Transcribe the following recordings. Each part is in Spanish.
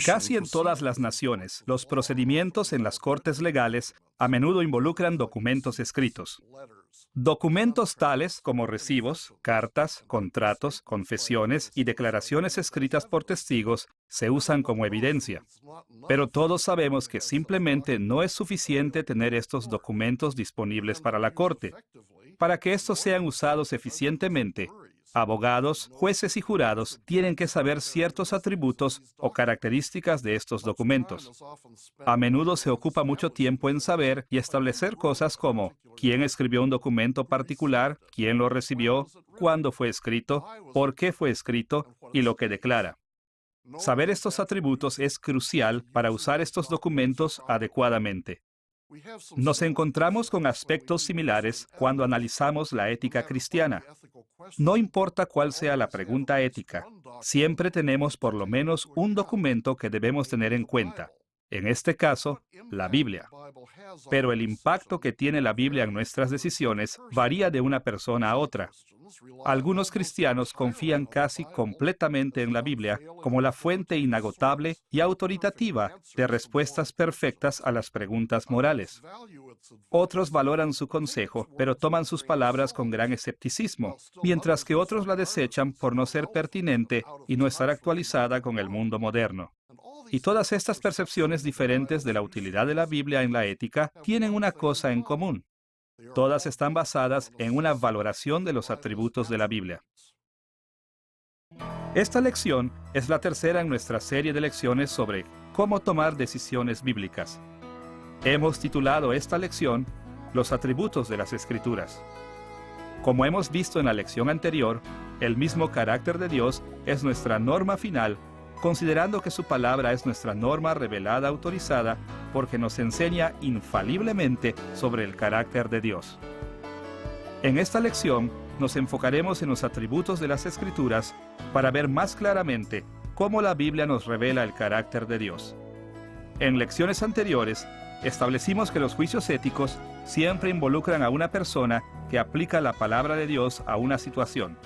Casi en todas las naciones, los procedimientos en las cortes legales a menudo involucran documentos escritos. Documentos tales como recibos, cartas, contratos, confesiones y declaraciones escritas por testigos se usan como evidencia. Pero todos sabemos que simplemente no es suficiente tener estos documentos disponibles para la corte. Para que estos sean usados eficientemente, abogados, jueces y jurados tienen que saber ciertos atributos o características de estos documentos. A menudo se ocupa mucho tiempo en saber y establecer cosas como quién escribió un documento particular, quién lo recibió, cuándo fue escrito, por qué fue escrito y lo que declara. Saber estos atributos es crucial para usar estos documentos adecuadamente. Nos encontramos con aspectos similares cuando analizamos la ética cristiana. No importa cuál sea la pregunta ética, siempre tenemos por lo menos un documento que debemos tener en cuenta. En este caso, la Biblia. Pero el impacto que tiene la Biblia en nuestras decisiones varía de una persona a otra. Algunos cristianos confían casi completamente en la Biblia como la fuente inagotable y autoritativa de respuestas perfectas a las preguntas morales. Otros valoran su consejo, pero toman sus palabras con gran escepticismo, mientras que otros la desechan por no ser pertinente y no estar actualizada con el mundo moderno. Y todas estas percepciones diferentes de la utilidad de la Biblia en la ética tienen una cosa en común. Todas están basadas en una valoración de los atributos de la Biblia. Esta lección es la tercera en nuestra serie de lecciones sobre cómo tomar decisiones bíblicas. Hemos titulado esta lección Los atributos de las Escrituras. Como hemos visto en la lección anterior, el mismo carácter de Dios es nuestra norma final, considerando que su palabra es nuestra norma revelada autorizada porque nos enseña infaliblemente sobre el carácter de Dios. En esta lección nos enfocaremos en los atributos de las Escrituras para ver más claramente cómo la Biblia nos revela el carácter de Dios. En lecciones anteriores, establecimos que los juicios éticos siempre involucran a una persona que aplica la palabra de Dios a una situación.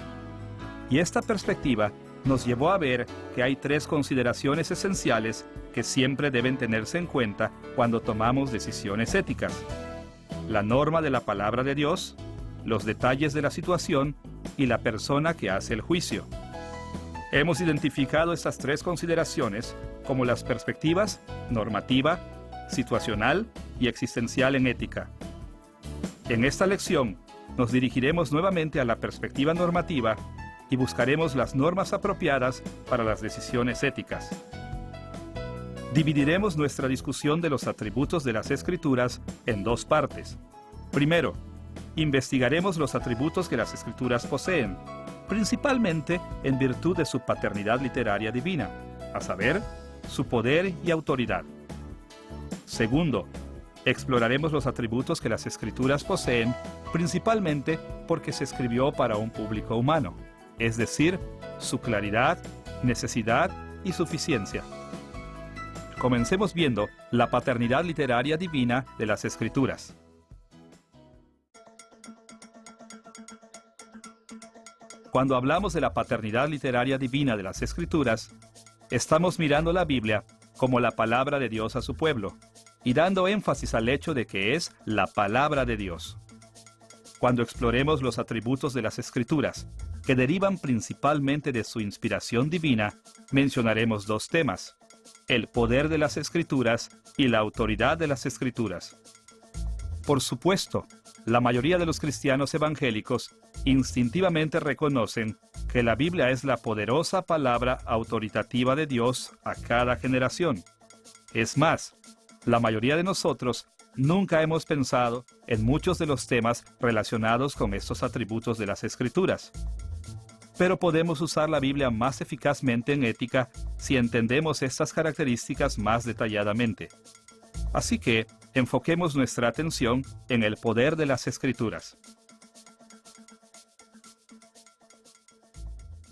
Y esta perspectiva nos llevó a ver que hay tres consideraciones esenciales que siempre deben tenerse en cuenta cuando tomamos decisiones éticas: la norma de la palabra de Dios, los detalles de la situación y la persona que hace el juicio. Hemos identificado estas tres consideraciones como las perspectivas normativa, situacional y existencial en ética. En esta lección nos dirigiremos nuevamente a la perspectiva normativa y buscaremos las normas apropiadas para las decisiones éticas. Dividiremos nuestra discusión de los atributos de las Escrituras en dos partes. Primero, investigaremos los atributos que las Escrituras poseen, principalmente en virtud de su paternidad literaria divina, a saber, su poder y autoridad. Segundo, exploraremos los atributos que las Escrituras poseen, principalmente porque se escribió para un público humano, es decir, su claridad, necesidad y suficiencia. Comencemos viendo la paternidad literaria divina de las Escrituras. Cuando hablamos de la paternidad literaria divina de las Escrituras, estamos mirando la Biblia como la palabra de Dios a su pueblo y dando énfasis al hecho de que es la palabra de Dios. Cuando exploremos los atributos de las Escrituras, que derivan principalmente de su inspiración divina, mencionaremos dos temas: el poder de las Escrituras y la autoridad de las Escrituras. Por supuesto, la mayoría de los cristianos evangélicos instintivamente reconocen que la Biblia es la poderosa palabra autoritativa de Dios a cada generación. Es más, la mayoría de nosotros nunca hemos pensado en muchos de los temas relacionados con estos atributos de las Escrituras. Pero podemos usar la Biblia más eficazmente en ética si entendemos estas características más detalladamente. Así que, enfoquemos nuestra atención en el poder de las Escrituras.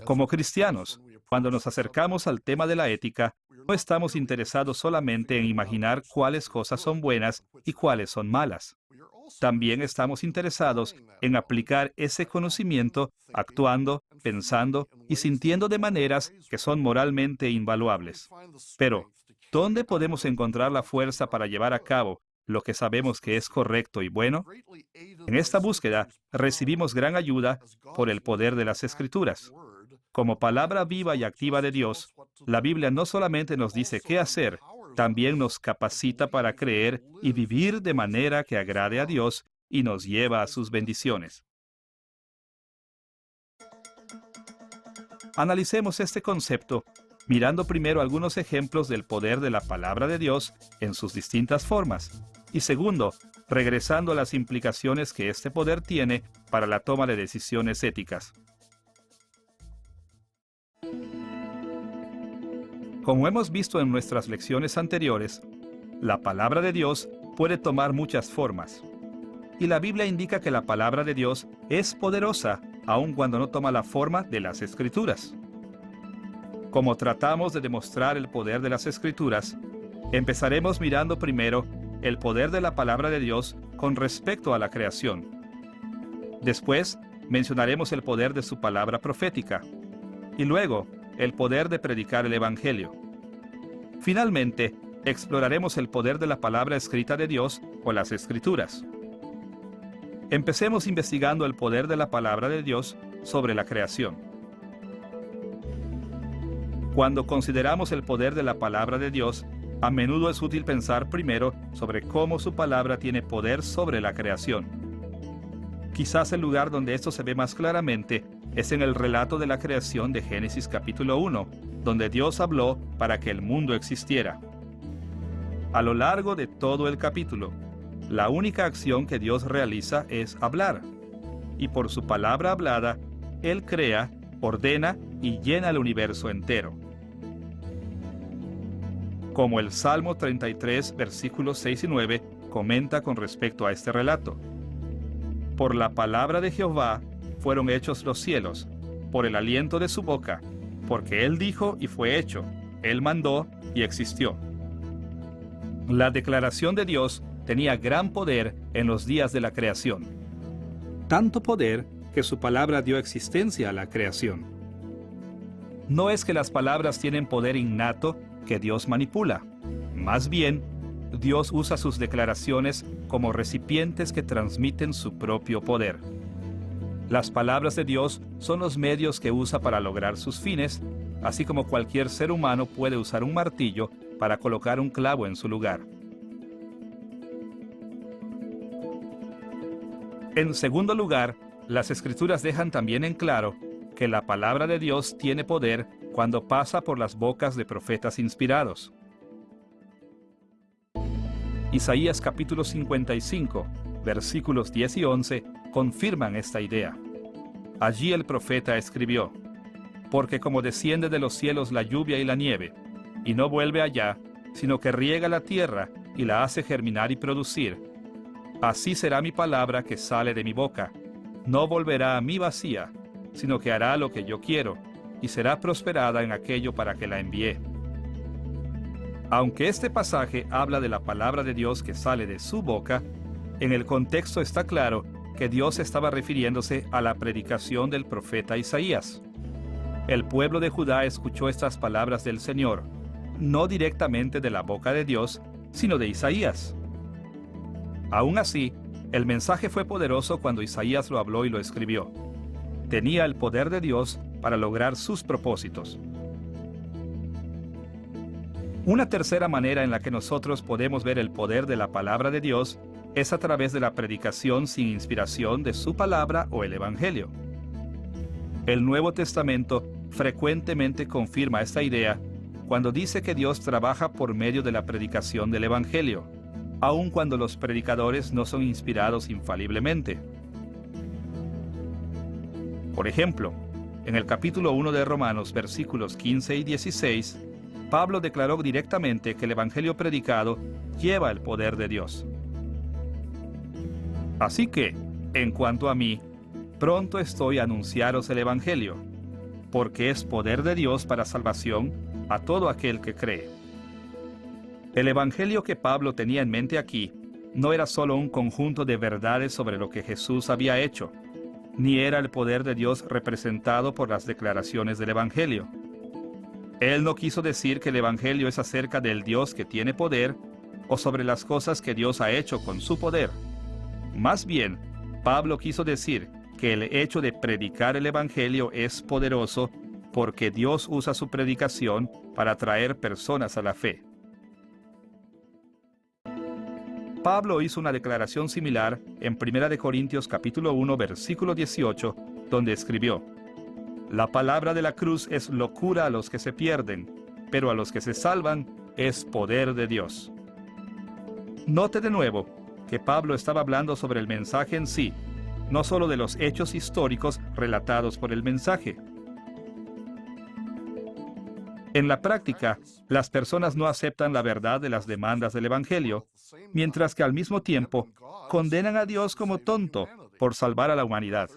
Como cristianos, cuando nos acercamos al tema de la ética, no estamos interesados solamente en imaginar cuáles cosas son buenas y cuáles son malas. también estamos interesados en aplicar ese conocimiento actuando, pensando y sintiendo de maneras que son moralmente invaluables. Pero, ¿dónde podemos encontrar la fuerza para llevar a cabo lo que sabemos que es correcto y bueno? En esta búsqueda recibimos gran ayuda por el poder de las Escrituras. Como palabra viva y activa de Dios, la Biblia no solamente nos dice qué hacer, también nos capacita para creer y vivir de manera que agrade a Dios y nos lleva a sus bendiciones. Analicemos este concepto mirando primero algunos ejemplos del poder de la palabra de Dios en sus distintas formas. Y segundo, regresando a las implicaciones que este poder tiene para la toma de decisiones éticas. Como hemos visto en nuestras lecciones anteriores, la palabra de Dios puede tomar muchas formas. Y la Biblia indica que la palabra de Dios es poderosa, aun cuando no toma la forma de las Escrituras. Como tratamos de demostrar el poder de las Escrituras, empezaremos mirando primero el poder de la palabra de Dios con respecto a la creación. Después, mencionaremos el poder de su palabra profética. Y luego, el poder de predicar el Evangelio. Finalmente, exploraremos el poder de la palabra escrita de Dios o las Escrituras. Empecemos investigando el poder de la palabra de Dios sobre la creación. Cuando consideramos el poder de la palabra de Dios, a menudo es útil pensar primero sobre cómo su palabra tiene poder sobre la creación. Quizás el lugar donde esto se ve más claramente es en el relato de la creación de Génesis capítulo 1, donde Dios habló para que el mundo existiera. A lo largo de todo el capítulo, la única acción que Dios realiza es hablar, y por su palabra hablada, Él crea, ordena y llena el universo entero. Como el Salmo 33, versículos 6 y 9, comenta con respecto a este relato. Por la palabra de Jehová fueron hechos los cielos, por el aliento de su boca, porque Él dijo y fue hecho, Él mandó y existió. La declaración de Dios tenía gran poder en los días de la creación. Tanto poder que su palabra dio existencia a la creación. No es que las palabras tienen poder innato que Dios manipula. Más bien, Dios usa sus declaraciones como recipientes que transmiten su propio poder. Las palabras de Dios son los medios que usa para lograr sus fines, así como cualquier ser humano puede usar un martillo para colocar un clavo en su lugar. En segundo lugar, las Escrituras dejan también en claro que la palabra de Dios tiene poder cuando pasa por las bocas de profetas inspirados. Isaías capítulo 55, versículos 10 y 11, confirman esta idea. Allí el profeta escribió: porque como desciende de los cielos la lluvia y la nieve, y no vuelve allá, sino que riega la tierra y la hace germinar y producir, así será mi palabra que sale de mi boca. No volverá a mí vacía, sino que hará lo que yo quiero, y será prosperada en aquello para que la envié. Aunque este pasaje habla de la palabra de Dios que sale de su boca, en el contexto está claro que Dios estaba refiriéndose a la predicación del profeta Isaías. El pueblo de Judá escuchó estas palabras del Señor, no directamente de la boca de Dios, sino de Isaías. Aún así, el mensaje fue poderoso cuando Isaías lo habló y lo escribió. Tenía el poder de Dios para lograr sus propósitos. Una tercera manera en la que nosotros podemos ver el poder de la palabra de Dios es a través de la predicación sin inspiración de su palabra o el Evangelio. El Nuevo Testamento frecuentemente confirma esta idea cuando dice que Dios trabaja por medio de la predicación del Evangelio, aun cuando los predicadores no son inspirados infaliblemente. Por ejemplo, en el capítulo 1 de Romanos, versículos 15 y 16, Pablo declaró directamente que el Evangelio predicado lleva el poder de Dios. Así que, en cuanto a mí, pronto estoy a anunciaros el Evangelio, porque es poder de Dios para salvación a todo aquel que cree. El Evangelio que Pablo tenía en mente aquí no era solo un conjunto de verdades sobre lo que Jesús había hecho, ni era el poder de Dios representado por las declaraciones del Evangelio. Él no quiso decir que el Evangelio es acerca del Dios que tiene poder o sobre las cosas que Dios ha hecho con su poder. Más bien, Pablo quiso decir que el hecho de predicar el Evangelio es poderoso porque Dios usa su predicación para atraer personas a la fe. Pablo hizo una declaración similar en 1 Corintios capítulo 1, versículo 18, donde escribió: La palabra de la cruz es locura a los que se pierden, pero a los que se salvan es poder de Dios. Note de nuevo que Pablo estaba hablando sobre el mensaje en sí, no solo de los hechos históricos relatados por el mensaje. En la práctica, las personas no aceptan la verdad de las demandas del Evangelio, mientras que al mismo tiempo condenan a Dios como tonto por salvar a la humanidad.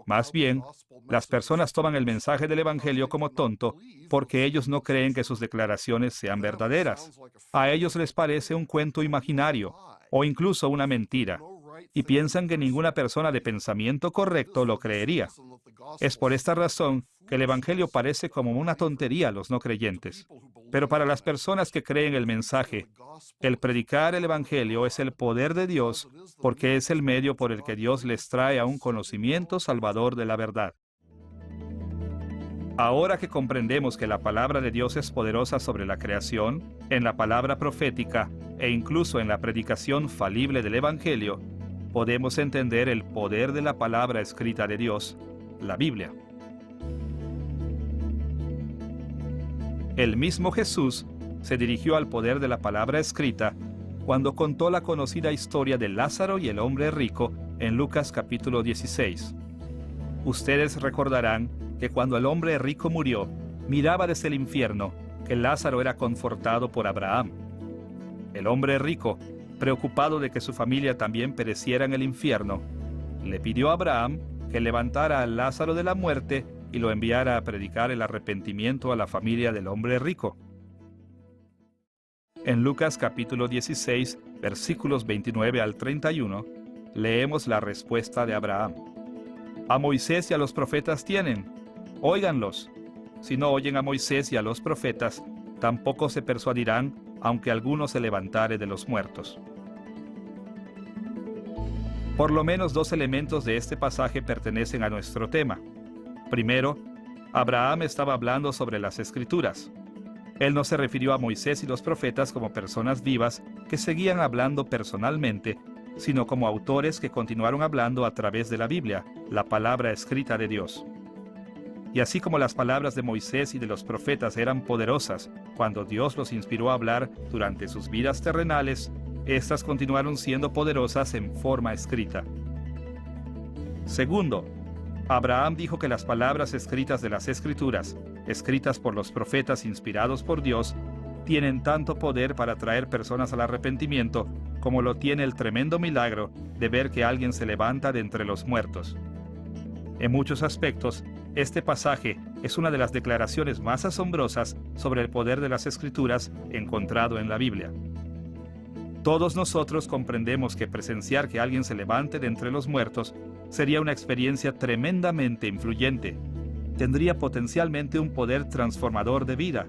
Más bien, las personas toman el mensaje del Evangelio como tonto porque ellos no creen que sus declaraciones sean verdaderas. A ellos les parece un cuento imaginario o incluso una mentira, y piensan que ninguna persona de pensamiento correcto lo creería. Es por esta razón que el Evangelio parece como una tontería a los no creyentes. Pero para las personas que creen el mensaje, el predicar el Evangelio es el poder de Dios porque es el medio por el que Dios les trae a un conocimiento salvador de la verdad. Ahora que comprendemos que la palabra de Dios es poderosa sobre la creación, en la palabra profética e incluso en la predicación falible del Evangelio, podemos entender el poder de la palabra escrita de Dios, la Biblia. El mismo Jesús se dirigió al poder de la palabra escrita cuando contó la conocida historia de Lázaro y el hombre rico en Lucas capítulo 16. Ustedes recordarán que cuando el hombre rico murió, miraba desde el infierno que Lázaro era confortado por Abraham. El hombre rico, preocupado de que su familia también pereciera en el infierno, le pidió a Abraham que levantara a Lázaro de la muerte y lo enviara a predicar el arrepentimiento a la familia del hombre rico. En Lucas capítulo 16, versículos 29 al 31, leemos la respuesta de Abraham. A Moisés y a los profetas tienen, óiganlos. Si no oyen a Moisés y a los profetas, tampoco se persuadirán, aunque alguno se levantare de los muertos. Por lo menos dos elementos de este pasaje pertenecen a nuestro tema. Primero, Abraham estaba hablando sobre las Escrituras. Él no se refirió a Moisés y los profetas como personas vivas que seguían hablando personalmente, sino como autores que continuaron hablando a través de la Biblia, la palabra escrita de Dios. Y así como las palabras de Moisés y de los profetas eran poderosas cuando Dios los inspiró a hablar durante sus vidas terrenales, estas continuaron siendo poderosas en forma escrita. Segundo, Abraham dijo que las palabras escritas de las Escrituras, escritas por los profetas inspirados por Dios, tienen tanto poder para atraer personas al arrepentimiento como lo tiene el tremendo milagro de ver que alguien se levanta de entre los muertos. En muchos aspectos, este pasaje es una de las declaraciones más asombrosas sobre el poder de las Escrituras encontrado en la Biblia. Todos nosotros comprendemos que presenciar que alguien se levante de entre los muertos sería una experiencia tremendamente influyente. Tendría potencialmente un poder transformador de vida.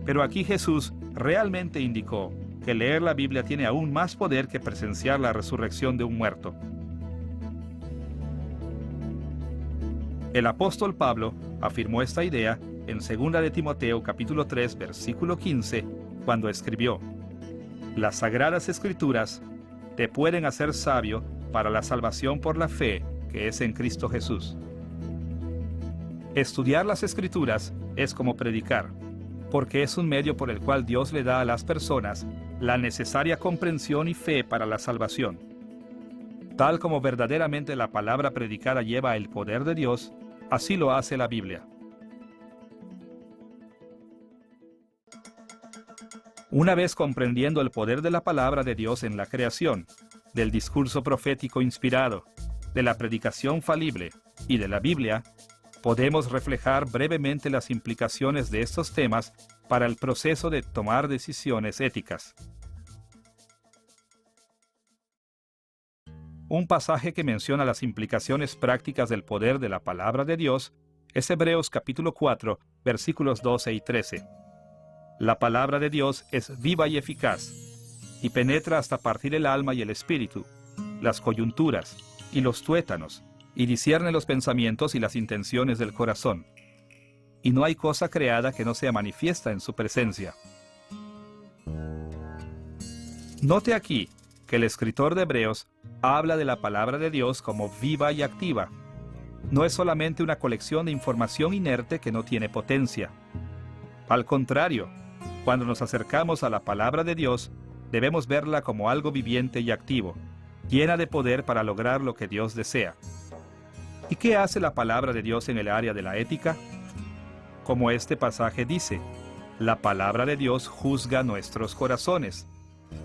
Pero aquí Jesús realmente indicó que leer la Biblia tiene aún más poder que presenciar la resurrección de un muerto. El apóstol Pablo afirmó esta idea en 2 de Timoteo capítulo 3 versículo 15 cuando escribió: Las sagradas escrituras te pueden hacer sabio para la salvación por la fe que es en Cristo Jesús. Estudiar las escrituras es como predicar, porque es un medio por el cual Dios le da a las personas la necesaria comprensión y fe para la salvación. Tal como verdaderamente la palabra predicada lleva el poder de Dios, así lo hace la Biblia. Una vez comprendiendo el poder de la palabra de Dios en la creación, del discurso profético inspirado, de la predicación falible y de la Biblia, podemos reflejar brevemente las implicaciones de estos temas para el proceso de tomar decisiones éticas. Un pasaje que menciona las implicaciones prácticas del poder de la palabra de Dios es Hebreos capítulo 4, versículos 12 y 13. La palabra de Dios es viva y eficaz, y penetra hasta partir el alma y el espíritu, las coyunturas y los tuétanos, y discierne los pensamientos y las intenciones del corazón. Y no hay cosa creada que no sea manifiesta en su presencia. Note aquí que el escritor de Hebreos habla de la palabra de Dios como viva y activa. No es solamente una colección de información inerte que no tiene potencia. Al contrario, cuando nos acercamos a la palabra de Dios, debemos verla como algo viviente y activo, llena de poder para lograr lo que Dios desea. ¿Y qué hace la palabra de Dios en el área de la ética? Como este pasaje dice, la palabra de Dios juzga nuestros corazones,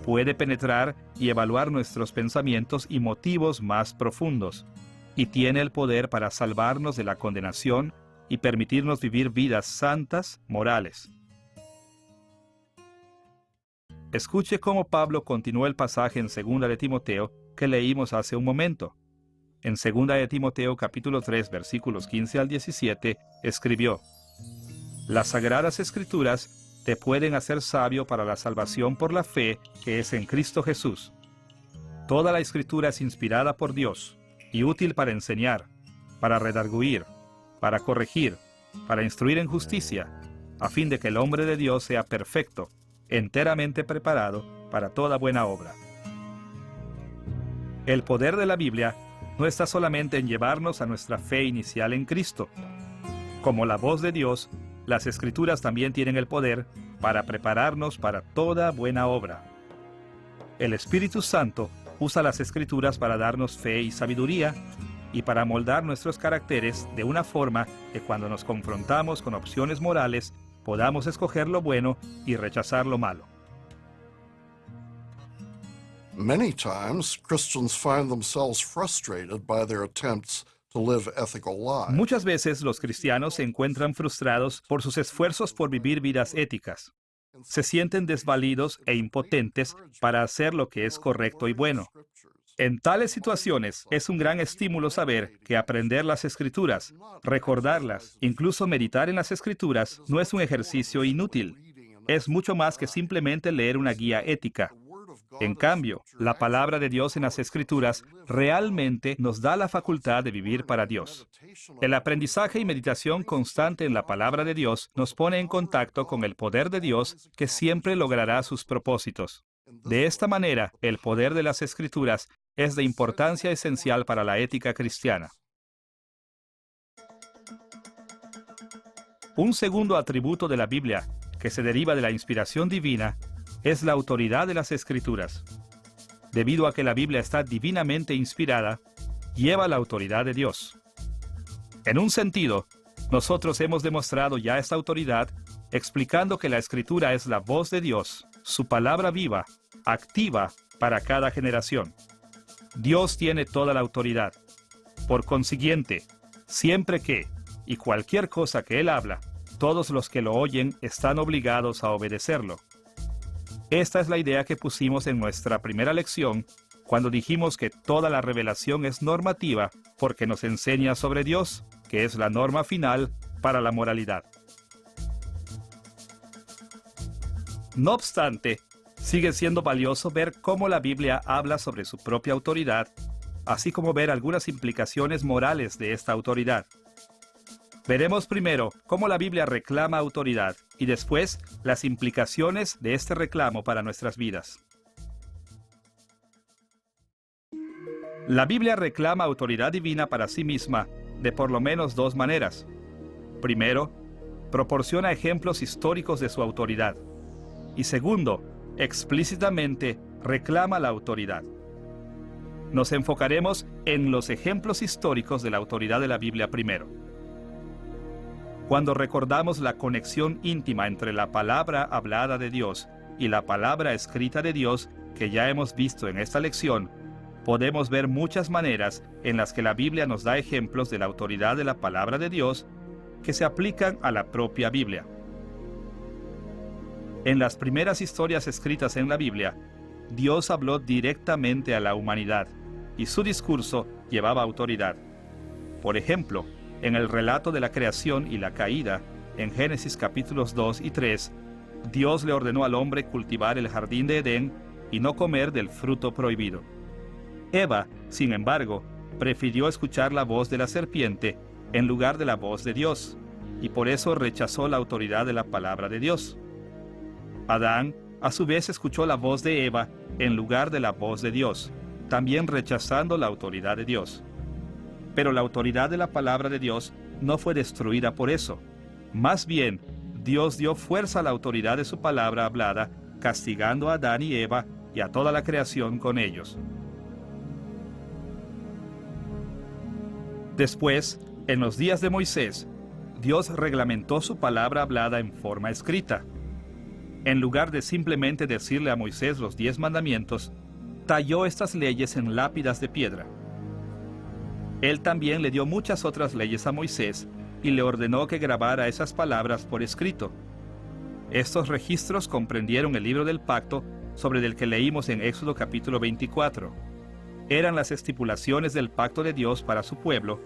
puede penetrar y evaluar nuestros pensamientos y motivos más profundos, y tiene el poder para salvarnos de la condenación y permitirnos vivir vidas santas, morales. Escuche cómo Pablo continuó el pasaje en 2 de Timoteo que leímos hace un momento. En 2 de Timoteo capítulo 3 versículos 15 al 17 escribió: Las sagradas escrituras te pueden hacer sabio para la salvación por la fe que es en Cristo Jesús. Toda la escritura es inspirada por Dios y útil para enseñar, para redarguir, para corregir, para instruir en justicia, a fin de que el hombre de Dios sea perfecto, enteramente preparado para toda buena obra. El poder de la Biblia no está solamente en llevarnos a nuestra fe inicial en Cristo. Como la voz de Dios, las Escrituras también tienen el poder para prepararnos para toda buena obra. El Espíritu Santo usa las Escrituras para darnos fe y sabiduría y para moldar nuestros caracteres de una forma que cuando nos confrontamos con opciones morales podamos escoger lo bueno y rechazar lo malo. Many times, Christians find themselves frustrated by their attempts to live ethical lives. Muchas veces los cristianos se encuentran frustrados por sus esfuerzos por vivir vidas éticas. Se sienten desvalidos e impotentes para hacer lo que es correcto y bueno. En tales situaciones, es un gran estímulo saber que aprender las Escrituras, recordarlas, incluso meditar en las Escrituras, no es un ejercicio inútil. Es mucho más que simplemente leer una guía ética. En cambio, la palabra de Dios en las Escrituras realmente nos da la facultad de vivir para Dios. El aprendizaje y meditación constante en la palabra de Dios nos pone en contacto con el poder de Dios que siempre logrará sus propósitos. De esta manera, el poder de las Escrituras es de importancia esencial para la ética cristiana. Un segundo atributo de la Biblia, que se deriva de la inspiración divina, es la autoridad de las Escrituras. Debido a que la Biblia está divinamente inspirada, lleva la autoridad de Dios. En un sentido, nosotros hemos demostrado ya esta autoridad explicando que la Escritura es la voz de Dios, su palabra viva, activa para cada generación. Dios tiene toda la autoridad. Por consiguiente, siempre que y cualquier cosa que Él habla, todos los que lo oyen están obligados a obedecerlo. Esta es la idea que pusimos en nuestra primera lección cuando dijimos que toda la revelación es normativa porque nos enseña sobre Dios, que es la norma final para la moralidad. No obstante, sigue siendo valioso ver cómo la Biblia habla sobre su propia autoridad, así como ver algunas implicaciones morales de esta autoridad. Veremos primero cómo la Biblia reclama autoridad y después las implicaciones de este reclamo para nuestras vidas. La Biblia reclama autoridad divina para sí misma de por lo menos dos maneras. Primero, proporciona ejemplos históricos de su autoridad. Y segundo, explícitamente reclama la autoridad. Nos enfocaremos en los ejemplos históricos de la autoridad de la Biblia primero. Cuando recordamos la conexión íntima entre la palabra hablada de Dios y la palabra escrita de Dios que ya hemos visto en esta lección, podemos ver muchas maneras en las que la Biblia nos da ejemplos de la autoridad de la palabra de Dios que se aplican a la propia Biblia. En las primeras historias escritas en la Biblia, Dios habló directamente a la humanidad y su discurso llevaba autoridad. Por ejemplo, en el relato de la creación y la caída, en Génesis capítulos 2 y 3, Dios le ordenó al hombre cultivar el jardín de Edén y no comer del fruto prohibido. Eva, sin embargo, prefirió escuchar la voz de la serpiente en lugar de la voz de Dios, y por eso rechazó la autoridad de la palabra de Dios. Adán, a su vez, escuchó la voz de Eva en lugar de la voz de Dios, también rechazando la autoridad de Dios. Pero la autoridad de la palabra de Dios no fue destruida por eso. Más bien, Dios dio fuerza a la autoridad de su palabra hablada, castigando a Adán y Eva y a toda la creación con ellos. Después, en los días de Moisés, Dios reglamentó su palabra hablada en forma escrita. En lugar de simplemente decirle a Moisés los 10 mandamientos, talló estas leyes en lápidas de piedra. Él también le dio muchas otras leyes a Moisés y le ordenó que grabara esas palabras por escrito. Estos registros comprendieron el libro del pacto sobre el que leímos en Éxodo capítulo 24. Eran las estipulaciones del pacto de Dios para su pueblo,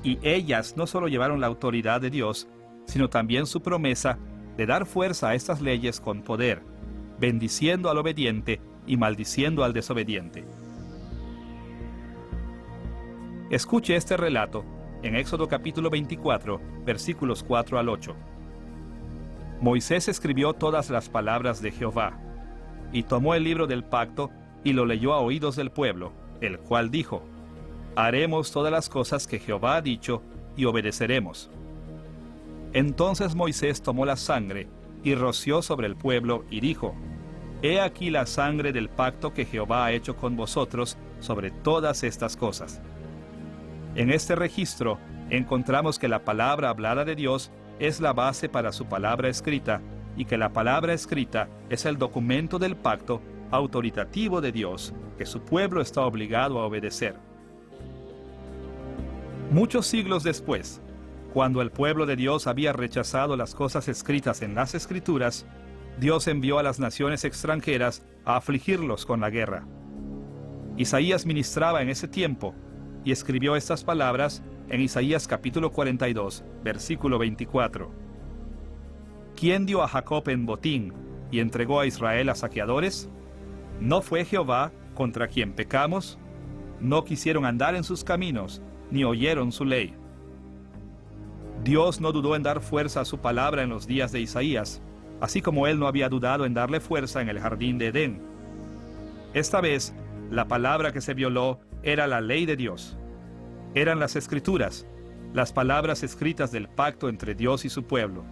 y ellas no solo llevaron la autoridad de Dios, sino también su promesa de dar fuerza a estas leyes con poder, bendiciendo al obediente y maldiciendo al desobediente. Escuche este relato en Éxodo capítulo 24, versículos 4 al 8. Moisés escribió todas las palabras de Jehová, y tomó el libro del pacto y lo leyó a oídos del pueblo, el cual dijo: haremos todas las cosas que Jehová ha dicho y obedeceremos. Entonces Moisés tomó la sangre y roció sobre el pueblo y dijo: he aquí la sangre del pacto que Jehová ha hecho con vosotros sobre todas estas cosas. En este registro encontramos que la palabra hablada de Dios es la base para su palabra escrita, y que la palabra escrita es el documento del pacto autoritativo de Dios que su pueblo está obligado a obedecer. Muchos siglos después, cuando el pueblo de Dios había rechazado las cosas escritas en las Escrituras, Dios envió a las naciones extranjeras a afligirlos con la guerra. Isaías ministraba en ese tiempo y escribió estas palabras en Isaías capítulo 42, versículo 24. ¿Quién dio a Jacob en botín y entregó a Israel a saqueadores? ¿No fue Jehová contra quien pecamos? No quisieron andar en sus caminos, ni oyeron su ley. Dios no dudó en dar fuerza a su palabra en los días de Isaías, así como él no había dudado en darle fuerza en el jardín de Edén. Esta vez, la palabra que se violó era la ley de Dios. Eran las Escrituras, las palabras escritas del pacto entre Dios y su pueblo.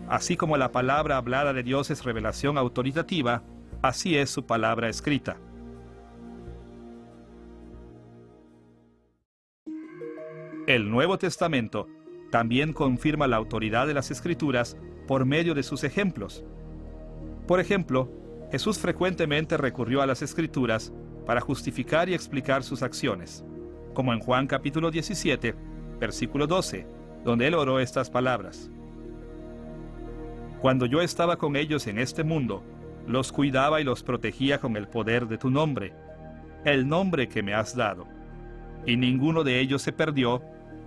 Así como la palabra hablada de Dios es revelación autoritativa, así es su palabra escrita. El Nuevo Testamento también confirma la autoridad de las Escrituras por medio de sus ejemplos. Por ejemplo, Jesús frecuentemente recurrió a las Escrituras para justificar y explicar sus acciones, como en Juan capítulo 17, versículo 12, donde él oró estas palabras: cuando yo estaba con ellos en este mundo, los cuidaba y los protegía con el poder de tu nombre, el nombre que me has dado. Y ninguno de ellos se perdió,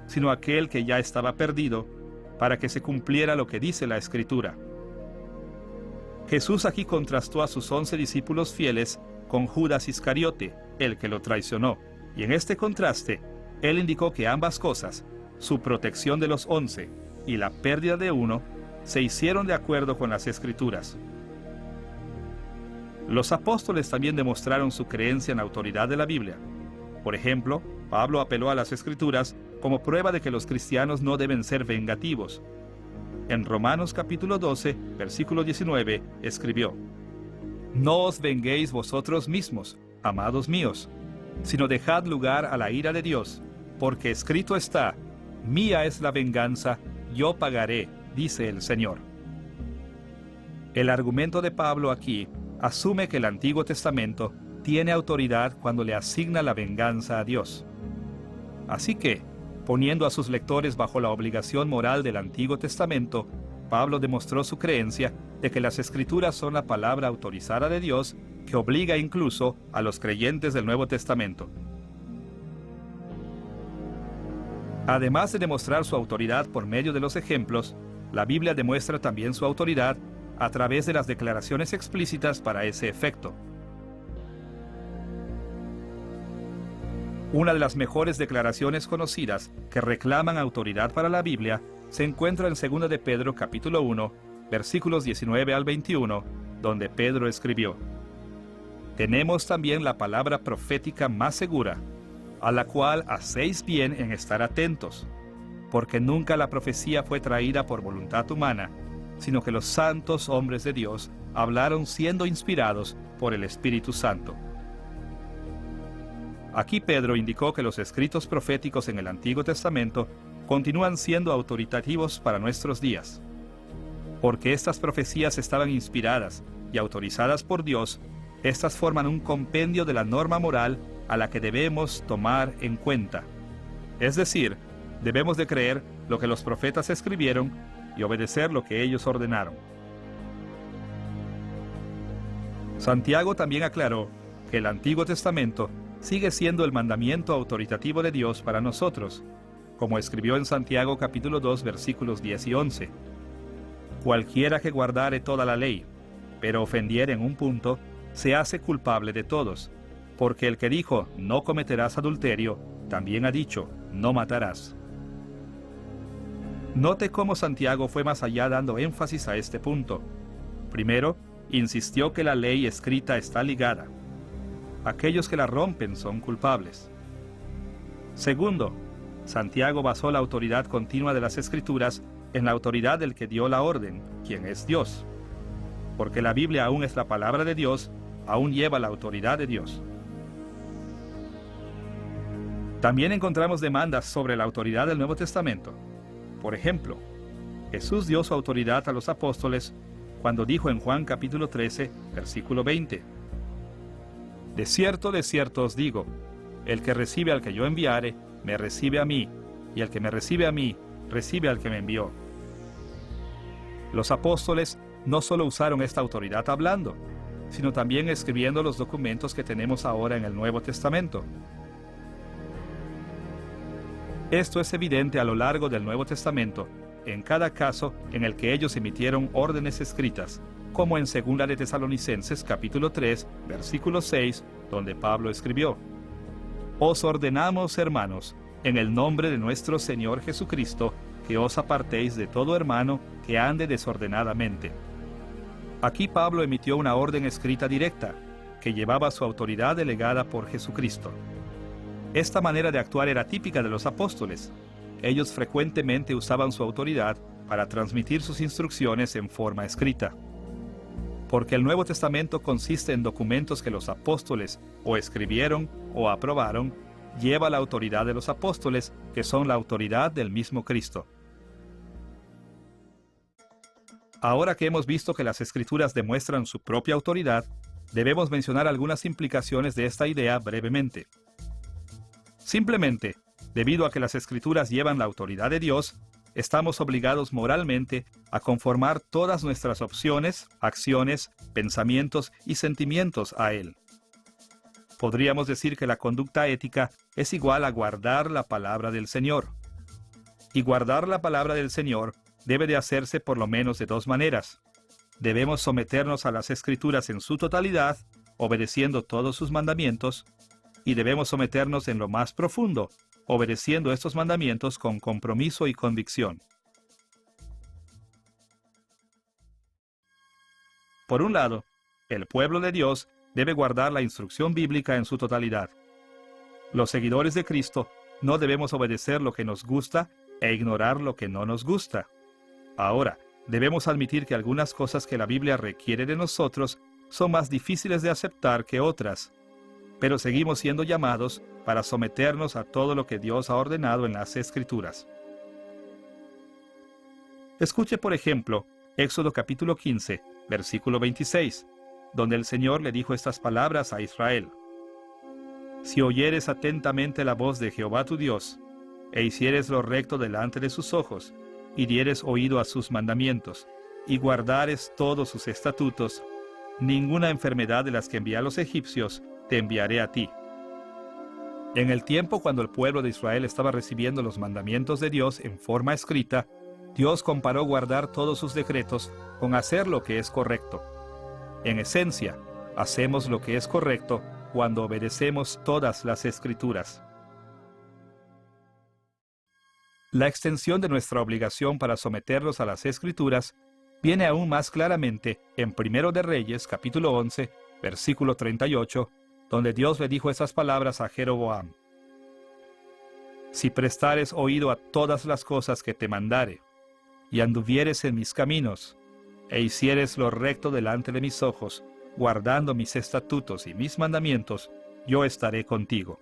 sino aquel que ya estaba perdido, para que se cumpliera lo que dice la Escritura. Jesús aquí contrastó a sus 11 discípulos fieles con Judas Iscariote, el que lo traicionó, y en este contraste, él indicó que ambas cosas, su protección de los 11 y la pérdida de uno, se hicieron de acuerdo con las Escrituras. Los apóstoles también demostraron su creencia en la autoridad de la Biblia. Por ejemplo, Pablo apeló a las Escrituras como prueba de que los cristianos no deben ser vengativos. En Romanos capítulo 12, versículo 19, escribió: no os venguéis vosotros mismos, amados míos, sino dejad lugar a la ira de Dios, porque escrito está: mía es la venganza, yo pagaré, dice el Señor. El argumento de Pablo aquí asume que el Antiguo Testamento tiene autoridad cuando le asigna la venganza a Dios. Así que, poniendo a sus lectores bajo la obligación moral del Antiguo Testamento, Pablo demostró su creencia de que las Escrituras son la palabra autorizada de Dios que obliga incluso a los creyentes del Nuevo Testamento. Además de demostrar su autoridad por medio de los ejemplos, la Biblia demuestra también su autoridad a través de las declaraciones explícitas para ese efecto. Una de las mejores declaraciones conocidas que reclaman autoridad para la Biblia se encuentra en 2 de Pedro capítulo 1, versículos 19 al 21, donde Pedro escribió: «Tenemos también la palabra profética más segura, a la cual hacéis bien en estar atentos, porque nunca la profecía fue traída por voluntad humana, sino que los santos hombres de Dios hablaron siendo inspirados por el Espíritu Santo». Aquí Pedro indicó que los escritos proféticos en el Antiguo Testamento continúan siendo autoritativos para nuestros días. Porque estas profecías estaban inspiradas y autorizadas por Dios, estas forman un compendio de la norma moral a la que debemos tomar en cuenta. Es decir, debemos de creer lo que los profetas escribieron y obedecer lo que ellos ordenaron. Santiago también aclaró que el Antiguo Testamento sigue siendo el mandamiento autoritativo de Dios para nosotros, como escribió en Santiago capítulo 2 versículos 10 y 11. Cualquiera que guardare toda la ley, pero ofendiere en un punto, se hace culpable de todos, porque el que dijo, no cometerás adulterio, también ha dicho, no matarás. Note cómo Santiago fue más allá dando énfasis a este punto. Primero, insistió que la ley escrita está ligada. Aquellos que la rompen son culpables. Segundo, Santiago basó la autoridad continua de las Escrituras en la autoridad del que dio la orden, quien es Dios. Porque la Biblia aún es la palabra de Dios, aún lleva la autoridad de Dios. También encontramos demandas sobre la autoridad del Nuevo Testamento. Por ejemplo, Jesús dio su autoridad a los apóstoles cuando dijo en Juan capítulo 13, versículo 20: de cierto os digo, el que recibe al que yo enviare, me recibe a mí, y el que me recibe a mí, recibe al que me envió. Los apóstoles no solo usaron esta autoridad hablando, sino también escribiendo los documentos que tenemos ahora en el Nuevo Testamento. Esto es evidente a lo largo del Nuevo Testamento, en cada caso en el que ellos emitieron órdenes escritas, como en 2 de Tesalonicenses capítulo 3, versículo 6, donde Pablo escribió: «Os ordenamos, hermanos, en el nombre de nuestro Señor Jesucristo, que os apartéis de todo hermano que ande desordenadamente». Aquí Pablo emitió una orden escrita directa, que llevaba su autoridad delegada por Jesucristo. Esta manera de actuar era típica de los apóstoles. Ellos frecuentemente usaban su autoridad para transmitir sus instrucciones en forma escrita. Porque el Nuevo Testamento consiste en documentos que los apóstoles o escribieron o aprobaron, lleva la autoridad de los apóstoles, que son la autoridad del mismo Cristo. Ahora que hemos visto que las Escrituras demuestran su propia autoridad, debemos mencionar algunas implicaciones de esta idea brevemente. Simplemente, debido a que las Escrituras llevan la autoridad de Dios, estamos obligados moralmente a conformar todas nuestras opciones, acciones, pensamientos y sentimientos a Él. Podríamos decir que la conducta ética es igual a guardar la palabra del Señor. Y guardar la palabra del Señor debe de hacerse por lo menos de dos maneras. Debemos someternos a las Escrituras en su totalidad, obedeciendo todos sus mandamientos, y debemos someternos en lo más profundo, obedeciendo estos mandamientos con compromiso y convicción. Por un lado, el pueblo de Dios debe guardar la instrucción bíblica en su totalidad. Los seguidores de Cristo no debemos obedecer lo que nos gusta e ignorar lo que no nos gusta. Ahora, debemos admitir que algunas cosas que la Biblia requiere de nosotros son más difíciles de aceptar que otras, pero seguimos siendo llamados para someternos a todo lo que Dios ha ordenado en las Escrituras. Escuche, por ejemplo, Éxodo capítulo 15, versículo 26, donde el Señor le dijo estas palabras a Israel: «Si oyeres atentamente la voz de Jehová tu Dios, e hicieres lo recto delante de sus ojos, y dieres oído a sus mandamientos, y guardares todos sus estatutos, ninguna enfermedad de las que envié a los egipcios te enviaré a ti». En el tiempo cuando el pueblo de Israel estaba recibiendo los mandamientos de Dios en forma escrita, Dios comparó guardar todos sus decretos con hacer lo que es correcto. En esencia, hacemos lo que es correcto cuando obedecemos todas las Escrituras. La extensión de nuestra obligación para someternos a las Escrituras viene aún más claramente en 1 de Reyes, capítulo 11, versículo 38, donde Dios le dijo esas palabras a Jeroboam: Si prestares oído a todas las cosas que te mandare, y anduvieres en mis caminos, e hicieres lo recto delante de mis ojos, guardando mis estatutos y mis mandamientos, yo estaré contigo.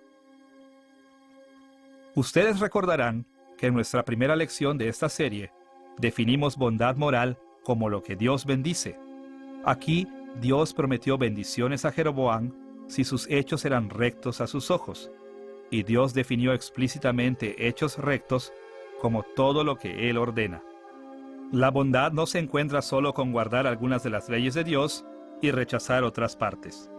Ustedes recordarán que en nuestra primera lección de esta serie definimos bondad moral como lo que Dios bendice. Aquí Dios prometió bendiciones a Jeroboam si sus hechos eran rectos a sus ojos, y Dios definió explícitamente hechos rectos como todo lo que Él ordena. La bondad no se encuentra solo con guardar algunas de las leyes de Dios y rechazar otras partes.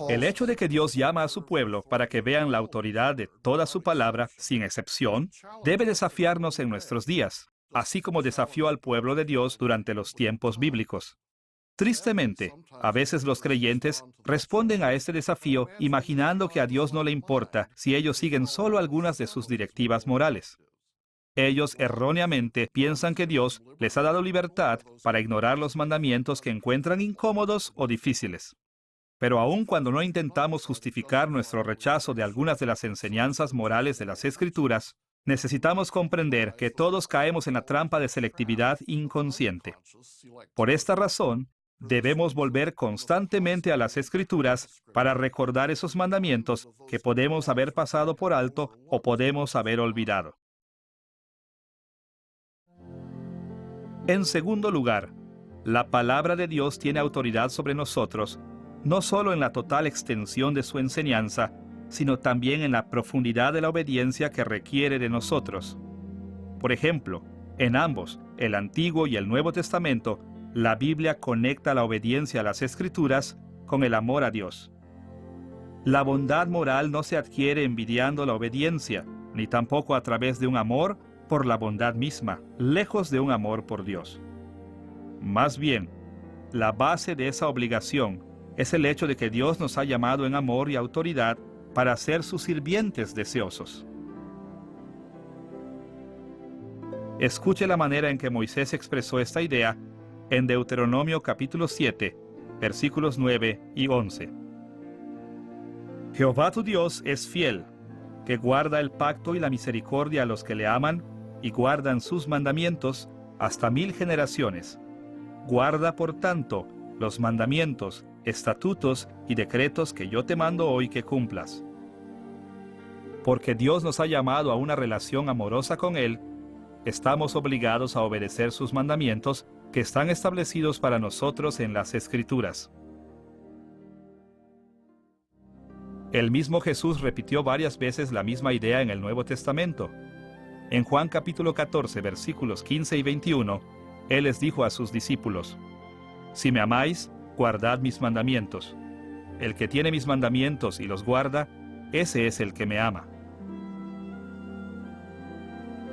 El hecho de que Dios llama a su pueblo para que vean la autoridad de toda su palabra, sin excepción, debe desafiarnos en nuestros días, así como desafió al pueblo de Dios durante los tiempos bíblicos. Tristemente, a veces los creyentes responden a este desafío imaginando que a Dios no le importa si ellos siguen solo algunas de sus directivas morales. Ellos erróneamente piensan que Dios les ha dado libertad para ignorar los mandamientos que encuentran incómodos o difíciles. Pero aun cuando no intentamos justificar nuestro rechazo de algunas de las enseñanzas morales de las Escrituras, necesitamos comprender que todos caemos en la trampa de selectividad inconsciente. Por esta razón, debemos volver constantemente a las Escrituras para recordar esos mandamientos que podemos haber pasado por alto o podemos haber olvidado. En segundo lugar, la palabra de Dios tiene autoridad sobre nosotros, no solo en la total extensión de su enseñanza, sino también en la profundidad de la obediencia que requiere de nosotros. Por ejemplo, en ambos, el Antiguo y el Nuevo Testamento, la Biblia conecta la obediencia a las Escrituras con el amor a Dios. La bondad moral no se adquiere envidiando la obediencia, ni tampoco a través de un amor por la bondad misma, lejos de un amor por Dios. Más bien, la base de esa obligación es el hecho de que Dios nos ha llamado en amor y autoridad para ser sus sirvientes deseosos. Escuche la manera en que Moisés expresó esta idea en Deuteronomio capítulo 7, versículos 9 y 11. Jehová tu Dios es fiel, que guarda el pacto y la misericordia a los que le aman y guardan sus mandamientos hasta 1000 generaciones. Guarda, por tanto, los mandamientos, estatutos y decretos que yo te mando hoy que cumplas. Porque Dios nos ha llamado a una relación amorosa con Él, estamos obligados a obedecer sus mandamientos que están establecidos para nosotros en las Escrituras. El mismo Jesús repitió varias veces la misma idea en el Nuevo Testamento. En Juan capítulo 14, versículos 15 y 21, Él les dijo a sus discípulos: Si me amáis, guardad mis mandamientos. El que tiene mis mandamientos y los guarda, ese es el que me ama.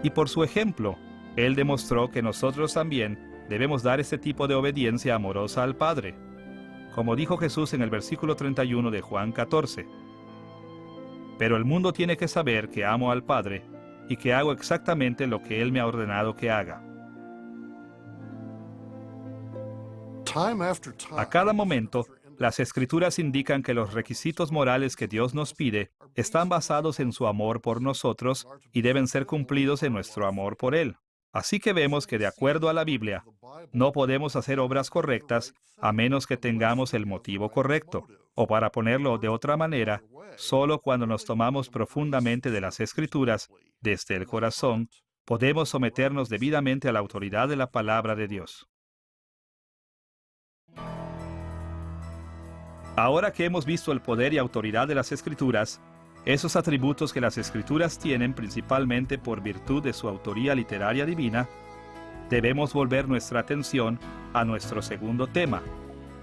Y por su ejemplo, Él demostró que nosotros también debemos dar este tipo de obediencia amorosa al Padre. Como dijo Jesús en el versículo 31 de Juan 14. Pero el mundo tiene que saber que amo al Padre y que hago exactamente lo que Él me ha ordenado que haga. A cada momento, las Escrituras indican que los requisitos morales que Dios nos pide están basados en su amor por nosotros y deben ser cumplidos en nuestro amor por Él. Así que vemos que de acuerdo a la Biblia, no podemos hacer obras correctas a menos que tengamos el motivo correcto. O para ponerlo de otra manera, solo cuando nos tomamos profundamente de las Escrituras, desde el corazón, podemos someternos debidamente a la autoridad de la palabra de Dios. Ahora que hemos visto el poder y autoridad de las Escrituras, esos atributos que las Escrituras tienen principalmente por virtud de su autoría literaria divina, debemos volver nuestra atención a nuestro segundo tema,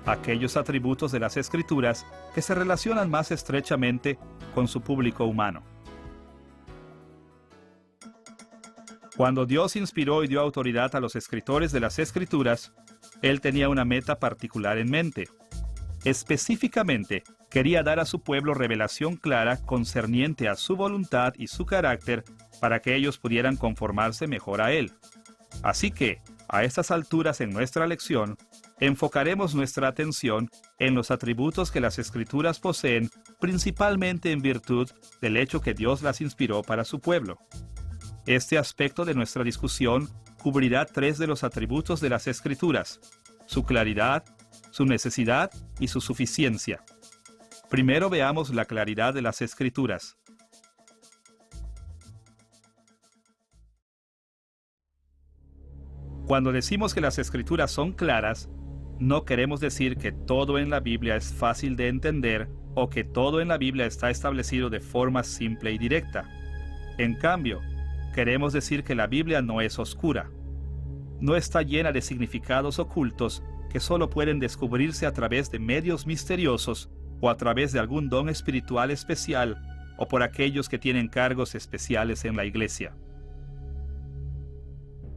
aquellos atributos de las Escrituras que se relacionan más estrechamente con su público humano. Cuando Dios inspiró y dio autoridad a los escritores de las Escrituras, Él tenía una meta particular en mente. Específicamente, quería dar a su pueblo revelación clara concerniente a su voluntad y su carácter para que ellos pudieran conformarse mejor a Él. Así que, a estas alturas en nuestra lección, enfocaremos nuestra atención en los atributos que las Escrituras poseen, principalmente en virtud del hecho que Dios las inspiró para su pueblo. Este aspecto de nuestra discusión cubrirá 3 de los atributos de las Escrituras: su claridad, su necesidad y su suficiencia. Primero veamos la claridad de las Escrituras. Cuando decimos que las Escrituras son claras, no queremos decir que todo en la Biblia es fácil de entender o que todo en la Biblia está establecido de forma simple y directa. En cambio, queremos decir que la Biblia no es oscura. No está llena de significados ocultos que solo pueden descubrirse a través de medios misteriosos o a través de algún don espiritual especial o por aquellos que tienen cargos especiales en la iglesia.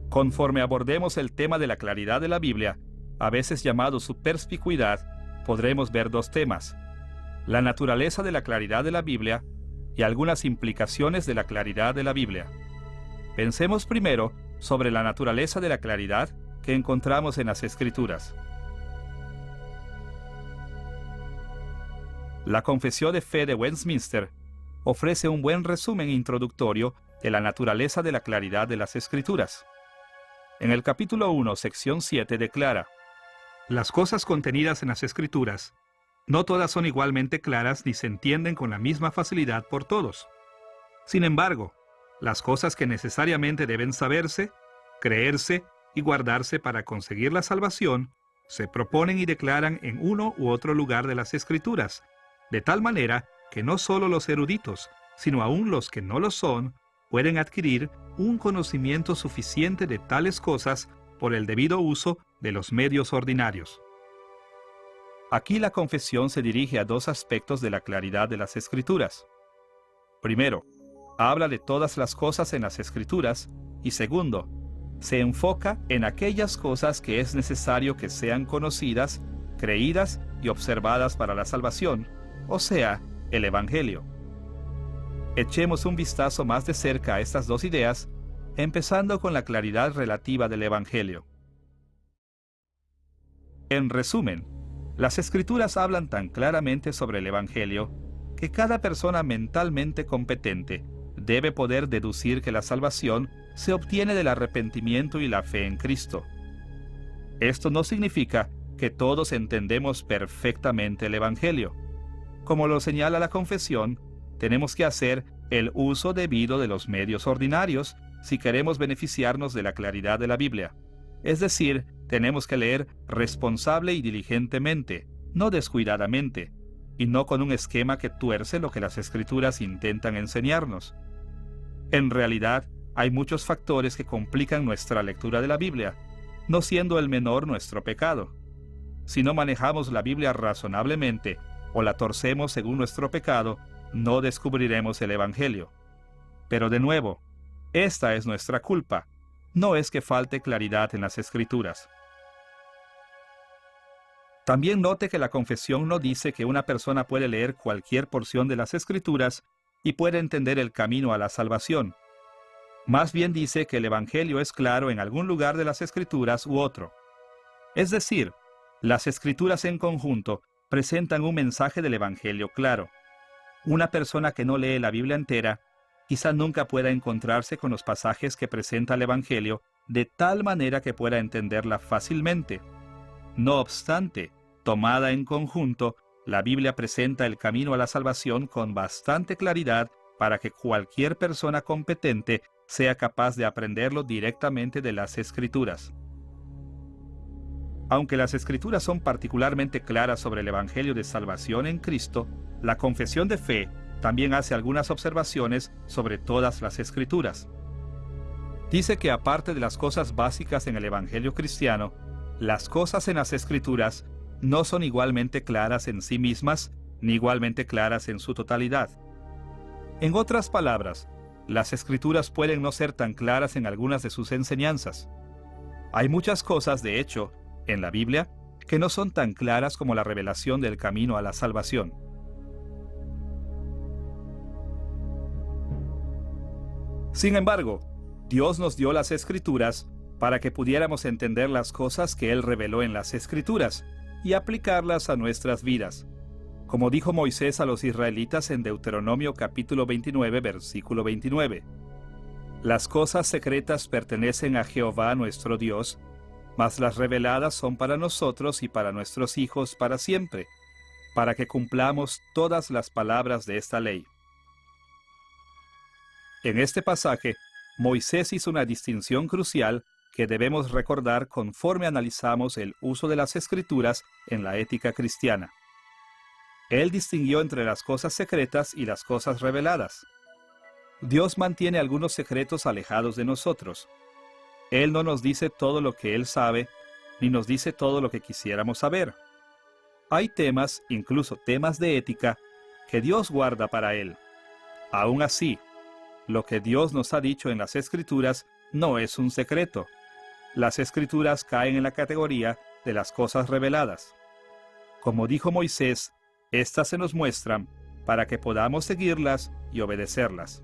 Conforme abordemos el tema de la claridad de la Biblia, a veces llamado su perspicuidad, podremos ver 2 temas: la naturaleza de la claridad de la Biblia y algunas implicaciones de la claridad de la Biblia. Pensemos primero sobre la naturaleza de la claridad que encontramos en las Escrituras. La Confesión de Fe de Westminster ofrece un buen resumen introductorio de la naturaleza de la claridad de las Escrituras. En el capítulo 1, sección 7 declara: las cosas contenidas en las Escrituras no todas son igualmente claras ni se entienden con la misma facilidad por todos. Sin embargo, las cosas que necesariamente deben saberse, creerse y guardarse para conseguir la salvación, se proponen y declaran en uno u otro lugar de las Escrituras, de tal manera que no solo los eruditos, sino aún los que no lo son, pueden adquirir un conocimiento suficiente de tales cosas por el debido uso de los medios ordinarios. Aquí la confesión se dirige a 2 aspectos de la claridad de las Escrituras. Primero, habla de todas las cosas en las Escrituras, y segundo, se enfoca en aquellas cosas que es necesario que sean conocidas, creídas y observadas para la salvación, o sea, el Evangelio. Echemos un vistazo más de cerca a estas 2 ideas, empezando con la claridad relativa del Evangelio. En resumen, las Escrituras hablan tan claramente sobre el Evangelio que cada persona mentalmente competente debe poder deducir que la salvación se obtiene del arrepentimiento y la fe en Cristo. Esto no significa que todos entendemos perfectamente el Evangelio. Como lo señala la confesión, tenemos que hacer el uso debido de los medios ordinarios si queremos beneficiarnos de la claridad de la Biblia. Es decir, tenemos que leer responsable y diligentemente, no descuidadamente, y no con un esquema que tuerce lo que las Escrituras intentan enseñarnos. En realidad, hay muchos factores que complican nuestra lectura de la Biblia, no siendo el menor nuestro pecado. Si no manejamos la Biblia razonablemente o la torcemos según nuestro pecado, no descubriremos el Evangelio. Pero de nuevo, esta es nuestra culpa. No es que falte claridad en las Escrituras. También note que la confesión no dice que una persona puede leer cualquier porción de las Escrituras y puede entender el camino a la salvación. Más bien dice que el Evangelio es claro en algún lugar de las Escrituras u otro. Es decir, las Escrituras en conjunto presentan un mensaje del Evangelio claro. Una persona que no lee la Biblia entera quizá nunca pueda encontrarse con los pasajes que presenta el Evangelio de tal manera que pueda entenderla fácilmente. No obstante, tomada en conjunto, la Biblia presenta el camino a la salvación con bastante claridad para que cualquier persona competente sea capaz de aprenderlo directamente de las Escrituras. Aunque las Escrituras son particularmente claras sobre el Evangelio de salvación en Cristo, la confesión de fe también hace algunas observaciones sobre todas las Escrituras. Dice que aparte de las cosas básicas en el Evangelio cristiano, las cosas en las Escrituras no son igualmente claras en sí mismas, ni igualmente claras en su totalidad. En otras palabras, las Escrituras pueden no ser tan claras en algunas de sus enseñanzas. Hay muchas cosas, de hecho, en la Biblia, que no son tan claras como la revelación del camino a la salvación. Sin embargo, Dios nos dio las Escrituras para que pudiéramos entender las cosas que Él reveló en las Escrituras y aplicarlas a nuestras vidas. Como dijo Moisés a los israelitas en Deuteronomio capítulo 29, versículo 29. Las cosas secretas pertenecen a Jehová nuestro Dios, mas las reveladas son para nosotros y para nuestros hijos para siempre, para que cumplamos todas las palabras de esta ley. En este pasaje, Moisés hizo una distinción crucial que debemos recordar conforme analizamos el uso de las Escrituras en la ética cristiana. Él distinguió entre las cosas secretas y las cosas reveladas. Dios mantiene algunos secretos alejados de nosotros. Él no nos dice todo lo que Él sabe, ni nos dice todo lo que quisiéramos saber. Hay temas, incluso temas de ética, que Dios guarda para Él. Aún así, lo que Dios nos ha dicho en las Escrituras no es un secreto. Las Escrituras caen en la categoría de las cosas reveladas. Como dijo Moisés, estas se nos muestran para que podamos seguirlas y obedecerlas.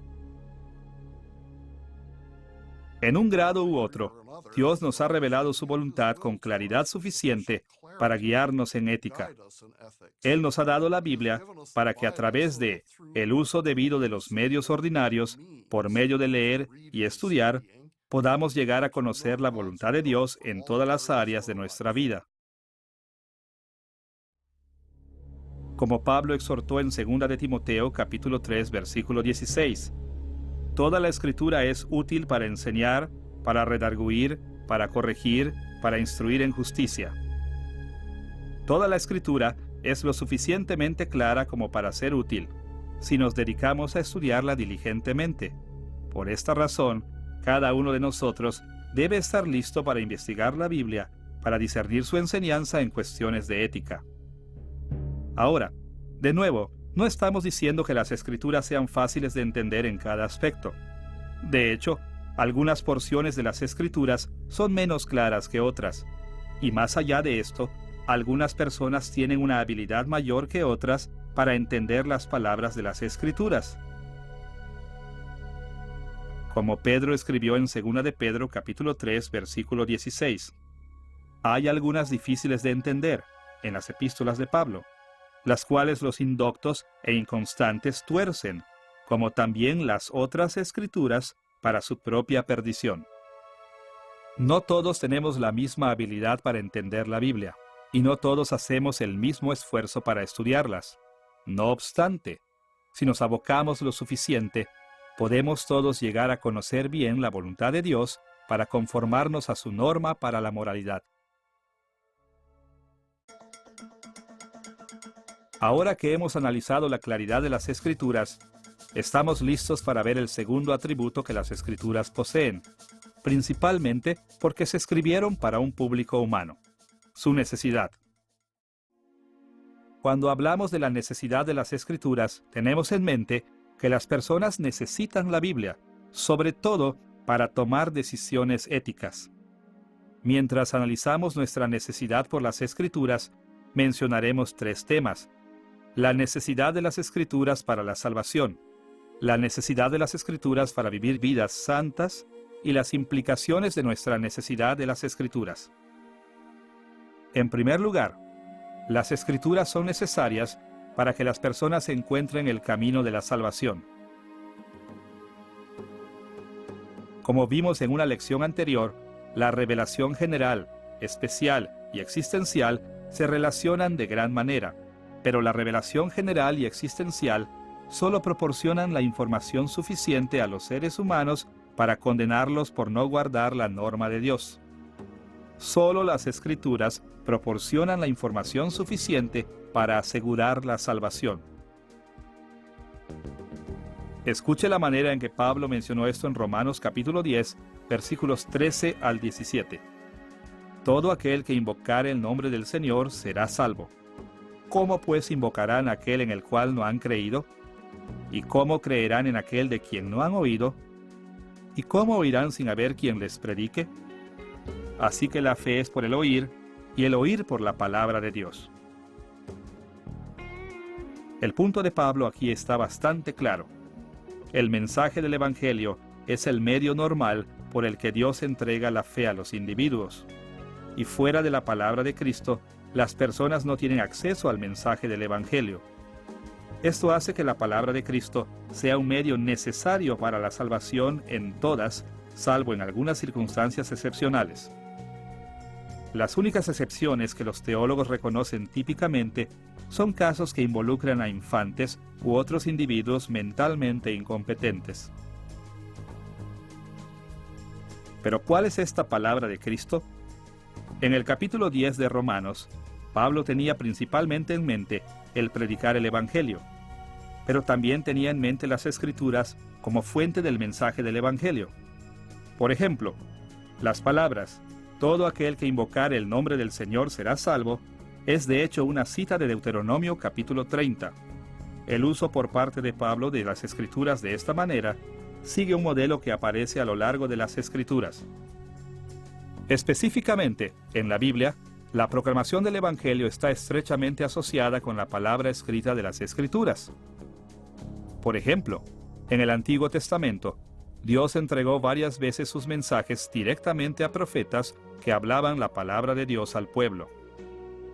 En un grado u otro, Dios nos ha revelado su voluntad con claridad suficiente para guiarnos en ética. Él nos ha dado la Biblia para que a través de el uso debido de los medios ordinarios, por medio de leer y estudiar, podamos llegar a conocer la voluntad de Dios en todas las áreas de nuestra vida. Como Pablo exhortó en 2 de Timoteo capítulo 3, versículo 16, toda la Escritura es útil para enseñar, para redarguir, para corregir, para instruir en justicia. Toda la Escritura es lo suficientemente clara como para ser útil, si nos dedicamos a estudiarla diligentemente. Por esta razón, cada uno de nosotros debe estar listo para investigar la Biblia, para discernir su enseñanza en cuestiones de ética. Ahora, de nuevo, no estamos diciendo que las Escrituras sean fáciles de entender en cada aspecto. De hecho, algunas porciones de las Escrituras son menos claras que otras. Y más allá de esto, algunas personas tienen una habilidad mayor que otras para entender las palabras de las Escrituras. Como Pedro escribió en 2 de Pedro capítulo 3, versículo 16. Hay algunas difíciles de entender en las epístolas de Pablo, las cuales los indoctos e inconstantes tuercen, como también las otras Escrituras para su propia perdición. No todos tenemos la misma habilidad para entender la Biblia, y no todos hacemos el mismo esfuerzo para estudiarlas. No obstante, si nos abocamos lo suficiente, podemos todos llegar a conocer bien la voluntad de Dios para conformarnos a su norma para la moralidad. Ahora que hemos analizado la claridad de las Escrituras, estamos listos para ver el segundo atributo que las Escrituras poseen, principalmente porque se escribieron para un público humano: su necesidad. Cuando hablamos de la necesidad de las Escrituras, tenemos en mente que las personas necesitan la Biblia, sobre todo para tomar decisiones éticas. Mientras analizamos nuestra necesidad por las Escrituras, mencionaremos tres temas: la necesidad de las Escrituras para la salvación, la necesidad de las Escrituras para vivir vidas santas y las implicaciones de nuestra necesidad de las Escrituras. En primer lugar, las Escrituras son necesarias para que las personas encuentren el camino de la salvación. Como vimos en una lección anterior, la revelación general, especial y existencial se relacionan de gran manera, pero la revelación general y existencial solo proporcionan la información suficiente a los seres humanos para condenarlos por no guardar la norma de Dios. Solo las Escrituras proporcionan la información suficiente para asegurar la salvación. Escuche la manera en que Pablo mencionó esto en Romanos capítulo 10, versículos 13 al 17. Todo aquel que invocare el nombre del Señor será salvo. ¿Cómo pues invocarán a aquel en el cual no han creído? ¿Y cómo creerán en aquel de quien no han oído? ¿Y cómo oirán sin haber quien les predique? Así que la fe es por el oír, y el oír por la palabra de Dios. El punto de Pablo aquí está bastante claro. El mensaje del Evangelio es el medio normal por el que Dios entrega la fe a los individuos. Y fuera de la palabra de Cristo, las personas no tienen acceso al mensaje del Evangelio. Esto hace que la palabra de Cristo sea un medio necesario para la salvación en todas, salvo en algunas circunstancias excepcionales. Las únicas excepciones que los teólogos reconocen típicamente son casos que involucran a infantes u otros individuos mentalmente incompetentes. ¿Pero cuál es esta palabra de Cristo? En el capítulo 10 de Romanos, Pablo tenía principalmente en mente el predicar el Evangelio, pero también tenía en mente las Escrituras como fuente del mensaje del Evangelio. Por ejemplo, las palabras «Todo aquel que invocare el nombre del Señor será salvo» es de hecho una cita de Deuteronomio capítulo 30. El uso por parte de Pablo de las Escrituras de esta manera sigue un modelo que aparece a lo largo de las Escrituras. Específicamente, en la Biblia, la proclamación del Evangelio está estrechamente asociada con la palabra escrita de las Escrituras. Por ejemplo, en el Antiguo Testamento, Dios entregó varias veces sus mensajes directamente a profetas que hablaban la palabra de Dios al pueblo.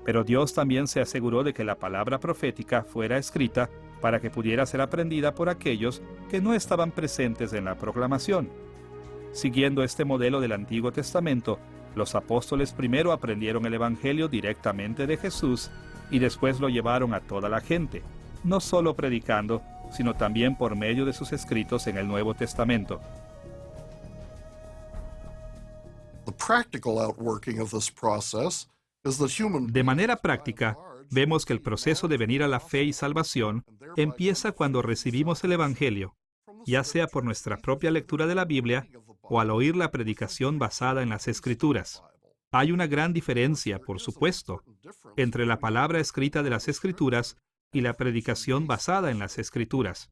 Pero Dios también se aseguró de que la palabra profética fuera escrita para que pudiera ser aprendida por aquellos que no estaban presentes en la proclamación. Siguiendo este modelo del Antiguo Testamento, los apóstoles primero aprendieron el Evangelio directamente de Jesús y después lo llevaron a toda la gente, no solo predicando, sino también por medio de sus escritos en el Nuevo Testamento. De manera práctica, vemos que el proceso de venir a la fe y salvación empieza cuando recibimos el Evangelio, ya sea por nuestra propia lectura de la Biblia o al oír la predicación basada en las Escrituras. Hay una gran diferencia, por supuesto, entre la palabra escrita de las Escrituras y la predicación basada en las Escrituras.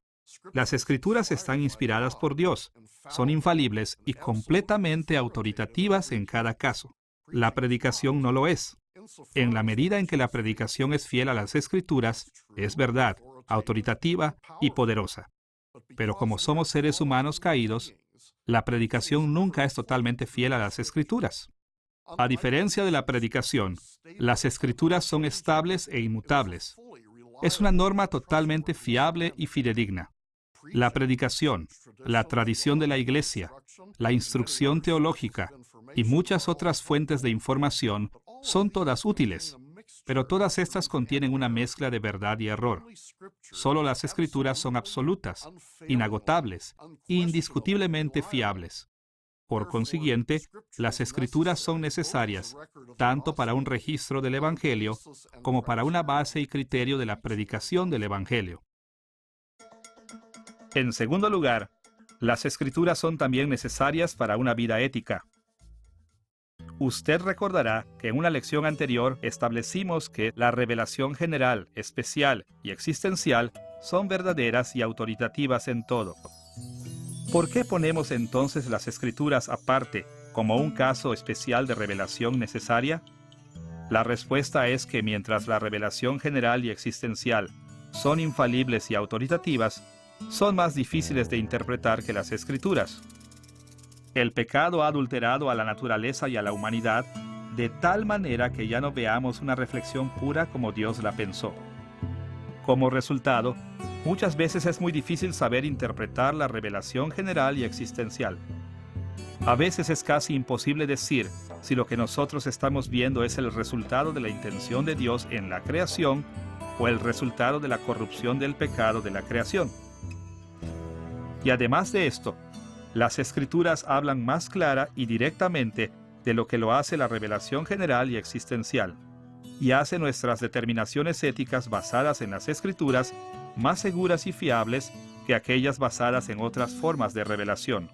Las Escrituras están inspiradas por Dios, son infalibles y completamente autoritativas en cada caso. La predicación no lo es. En la medida en que la predicación es fiel a las Escrituras, es verdad, autoritativa y poderosa. Pero como somos seres humanos caídos, la predicación nunca es totalmente fiel a las Escrituras. A diferencia de la predicación, las Escrituras son estables e inmutables. Es una norma totalmente fiable y fidedigna. La predicación, la tradición de la Iglesia, la instrucción teológica y muchas otras fuentes de información son todas útiles, pero todas estas contienen una mezcla de verdad y error. Solo las Escrituras son absolutas, inagotables e indiscutiblemente fiables. Por consiguiente, las Escrituras son necesarias tanto para un registro del Evangelio como para una base y criterio de la predicación del Evangelio. En segundo lugar, las Escrituras son también necesarias para una vida ética. Usted recordará que en una lección anterior establecimos que la revelación general, especial y existencial son verdaderas y autoritativas en todo. ¿Por qué ponemos entonces las Escrituras aparte como un caso especial de revelación necesaria? La respuesta es que mientras la revelación general y existencial son infalibles y autoritativas, son más difíciles de interpretar que las Escrituras. El pecado ha adulterado a la naturaleza y a la humanidad de tal manera que ya no veamos una reflexión pura como Dios la pensó. Como resultado, muchas veces es muy difícil saber interpretar la revelación general y existencial. A veces es casi imposible decir si lo que nosotros estamos viendo es el resultado de la intención de Dios en la creación o el resultado de la corrupción del pecado de la creación. Y además de esto, las Escrituras hablan más clara y directamente de lo que lo hace la revelación general y existencial, y hace nuestras determinaciones éticas basadas en las Escrituras más seguras y fiables que aquellas basadas en otras formas de revelación.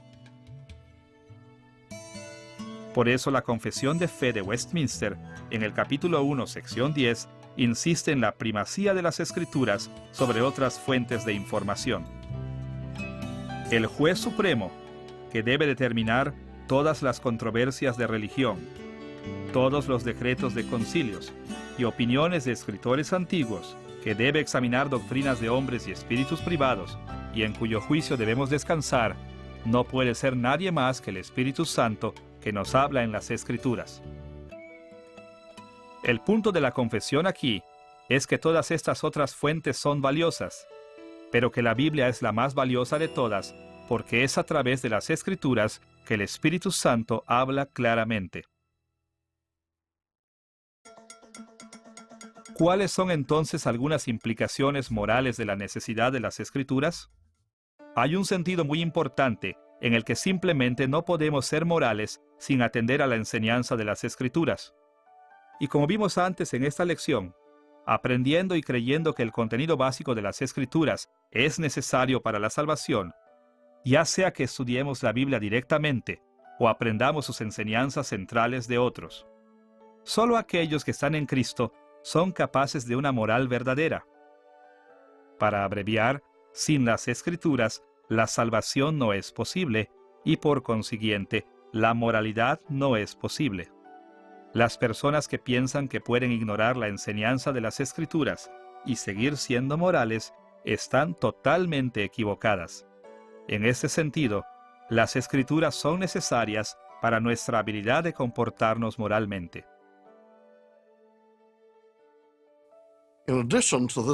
Por eso la Confesión de Fe de Westminster, en el capítulo 1, sección 10, insiste en la primacía de las Escrituras sobre otras fuentes de información. El juez supremo, que debe determinar todas las controversias de religión, todos los decretos de concilios y opiniones de escritores antiguos, que debe examinar doctrinas de hombres y espíritus privados, y en cuyo juicio debemos descansar, no puede ser nadie más que el Espíritu Santo que nos habla en las Escrituras. El punto de la confesión aquí es que todas estas otras fuentes son valiosas, pero que la Biblia es la más valiosa de todas, porque es a través de las Escrituras que el Espíritu Santo habla claramente. ¿Cuáles son entonces algunas implicaciones morales de la necesidad de las Escrituras? Hay un sentido muy importante en el que simplemente no podemos ser morales sin atender a la enseñanza de las Escrituras. Y como vimos antes en esta lección, aprendiendo y creyendo que el contenido básico de las Escrituras es necesario para la salvación, ya sea que estudiemos la Biblia directamente o aprendamos sus enseñanzas centrales de otros. Solo aquellos que están en Cristo son capaces de una moral verdadera. Para abreviar, sin las Escrituras, la salvación no es posible y por consiguiente, la moralidad no es posible. Las personas que piensan que pueden ignorar la enseñanza de las Escrituras y seguir siendo morales están totalmente equivocadas. En este sentido, las Escrituras son necesarias para nuestra habilidad de comportarnos moralmente.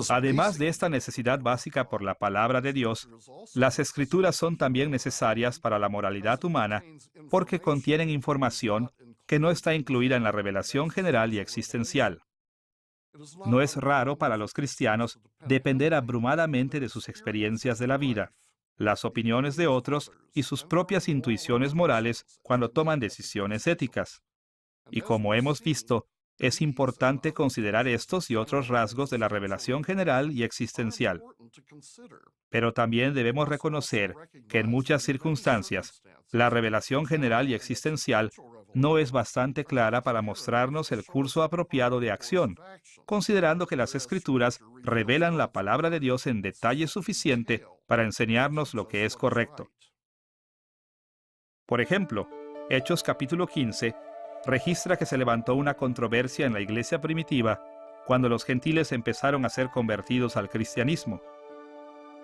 Además de esta necesidad básica por la palabra de Dios, las Escrituras son también necesarias para la moralidad humana porque contienen información que no está incluida en la revelación general y existencial. No es raro para los cristianos depender abrumadamente de sus experiencias de la vida, las opiniones de otros y sus propias intuiciones morales cuando toman decisiones éticas. Y como hemos visto, es importante considerar estos y otros rasgos de la revelación general y existencial. Pero también debemos reconocer que en muchas circunstancias, la revelación general y existencial no es bastante clara para mostrarnos el curso apropiado de acción, considerando que las Escrituras revelan la palabra de Dios en detalle suficiente para enseñarnos lo que es correcto. Por ejemplo, Hechos capítulo 15 registra que se levantó una controversia en la iglesia primitiva cuando los gentiles empezaron a ser convertidos al cristianismo.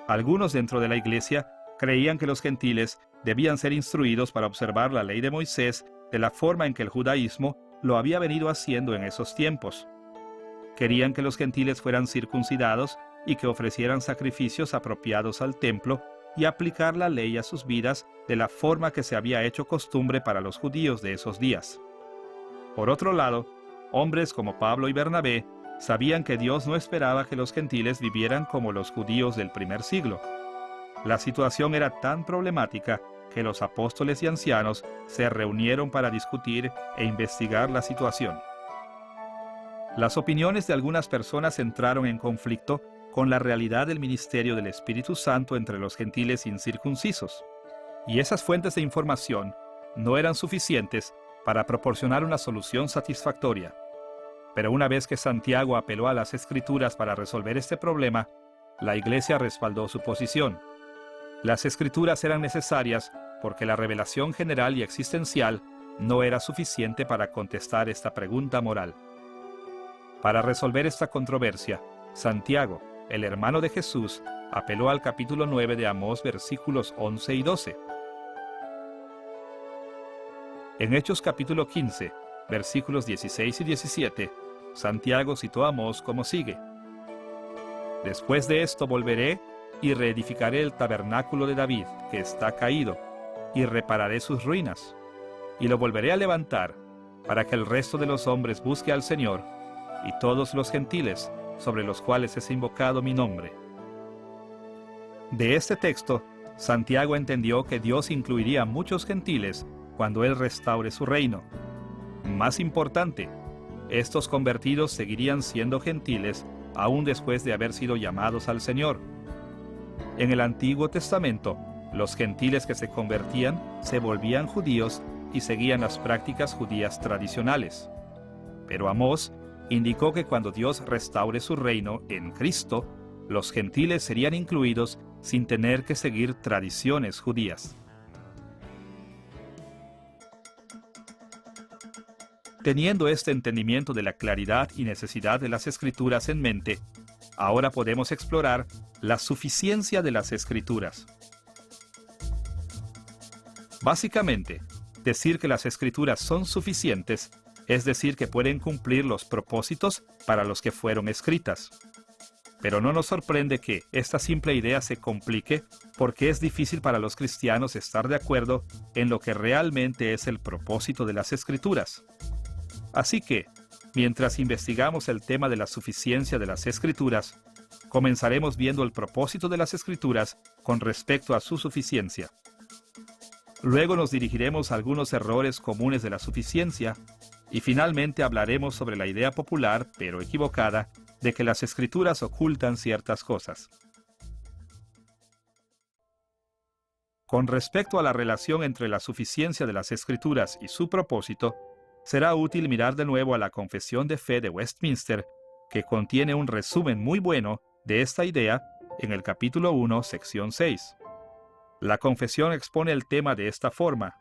Algunos dentro de la iglesia creían que los gentiles debían ser instruidos para observar la ley de Moisés de la forma en que el judaísmo lo había venido haciendo en esos tiempos. Querían que los gentiles fueran circuncidados y que ofrecieran sacrificios apropiados al templo y aplicar la ley a sus vidas de la forma que se había hecho costumbre para los judíos de esos días. Por otro lado, hombres como Pablo y Bernabé sabían que Dios no esperaba que los gentiles vivieran como los judíos del primer siglo. La situación era tan problemática que los apóstoles y ancianos se reunieron para discutir e investigar la situación. Las opiniones de algunas personas entraron en conflicto con la realidad del ministerio del Espíritu Santo entre los gentiles incircuncisos, y esas fuentes de información no eran suficientes para proporcionar una solución satisfactoria. Pero una vez que Santiago apeló a las Escrituras para resolver este problema, la Iglesia respaldó su posición. Las Escrituras eran necesarias porque la revelación general y existencial no era suficiente para contestar esta pregunta moral. Para resolver esta controversia, Santiago, el hermano de Jesús, apeló al capítulo 9 de Amós, versículos 11 y 12. En Hechos capítulo 15, versículos 16 y 17, Santiago citó a Amós como sigue: «Después de esto volveré y reedificaré el tabernáculo de David, que está caído, y repararé sus ruinas, y lo volveré a levantar, para que el resto de los hombres busque al Señor, y todos los gentiles, sobre los cuales es invocado mi nombre». De este texto, Santiago entendió que Dios incluiría a muchos gentiles cuando Él restaure su reino. Más importante, estos convertidos seguirían siendo gentiles aún después de haber sido llamados al Señor. En el Antiguo Testamento, los gentiles que se convertían se volvían judíos y seguían las prácticas judías tradicionales. Pero Amós indicó que cuando Dios restaure su reino en Cristo, los gentiles serían incluidos sin tener que seguir tradiciones judías. Teniendo este entendimiento de la claridad y necesidad de las Escrituras en mente, ahora podemos explorar la suficiencia de las Escrituras. Básicamente, decir que las Escrituras son suficientes es decir que pueden cumplir los propósitos para los que fueron escritas. Pero no nos sorprende que esta simple idea se complique porque es difícil para los cristianos estar de acuerdo en lo que realmente es el propósito de las Escrituras. Así que, mientras investigamos el tema de la suficiencia de las Escrituras, comenzaremos viendo el propósito de las Escrituras con respecto a su suficiencia. Luego nos dirigiremos a algunos errores comunes de la suficiencia y finalmente hablaremos sobre la idea popular, pero equivocada, de que las Escrituras ocultan ciertas cosas. Con respecto a la relación entre la suficiencia de las Escrituras y su propósito, será útil mirar de nuevo a la Confesión de Fe de Westminster, que contiene un resumen muy bueno de esta idea en el capítulo 1, sección 6. La Confesión expone el tema de esta forma: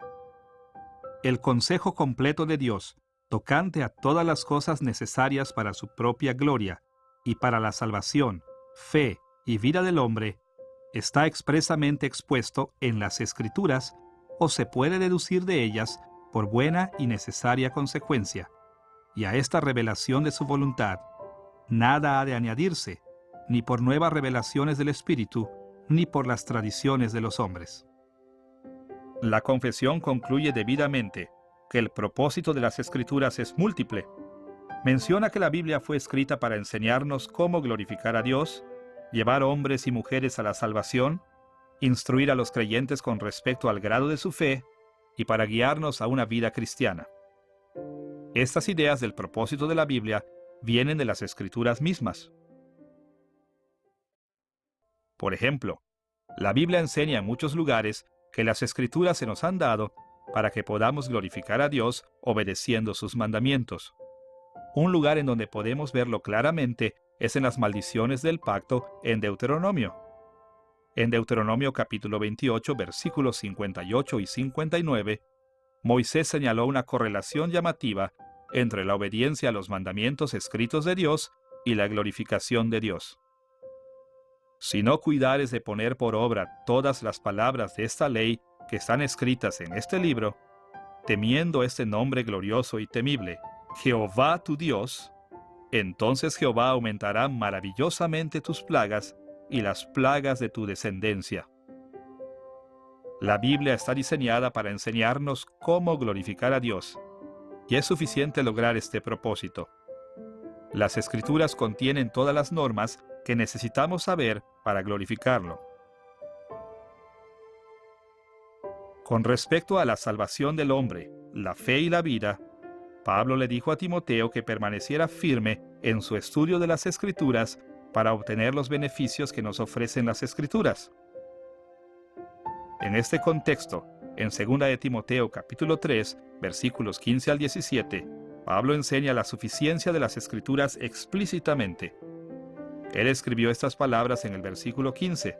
el consejo completo de Dios, tocante a todas las cosas necesarias para su propia gloria y para la salvación, fe y vida del hombre, está expresamente expuesto en las Escrituras o se puede deducir de ellas por buena y necesaria consecuencia, y a esta revelación de su voluntad nada ha de añadirse, ni por nuevas revelaciones del Espíritu, ni por las tradiciones de los hombres. La Confesión concluye debidamente que el propósito de las Escrituras es múltiple. Menciona que la Biblia fue escrita para enseñarnos cómo glorificar a Dios, llevar hombres y mujeres a la salvación, instruir a los creyentes con respecto al grado de su fe y para guiarnos a una vida cristiana. Estas ideas del propósito de la Biblia vienen de las Escrituras mismas. Por ejemplo, la Biblia enseña en muchos lugares que las Escrituras se nos han dado para que podamos glorificar a Dios obedeciendo sus mandamientos. Un lugar en donde podemos verlo claramente es en las maldiciones del pacto en Deuteronomio. En Deuteronomio capítulo 28, versículos 58 y 59, Moisés señaló una correlación llamativa entre la obediencia a los mandamientos escritos de Dios y la glorificación de Dios. Si no cuidares de poner por obra todas las palabras de esta ley que están escritas en este libro, temiendo este nombre glorioso y temible, Jehová tu Dios, entonces Jehová aumentará maravillosamente tus plagas y las plagas de tu descendencia. La Biblia está diseñada para enseñarnos cómo glorificar a Dios, y es suficiente lograr este propósito. Las Escrituras contienen todas las normas que necesitamos saber para glorificarlo. Con respecto a la salvación del hombre, la fe y la vida, Pablo le dijo a Timoteo que permaneciera firme en su estudio de las Escrituras para obtener los beneficios que nos ofrecen las Escrituras. En este contexto, en 2 de Timoteo capítulo 3, versículos 15 al 17, Pablo enseña la suficiencia de las Escrituras explícitamente. Él escribió estas palabras en el versículo 15: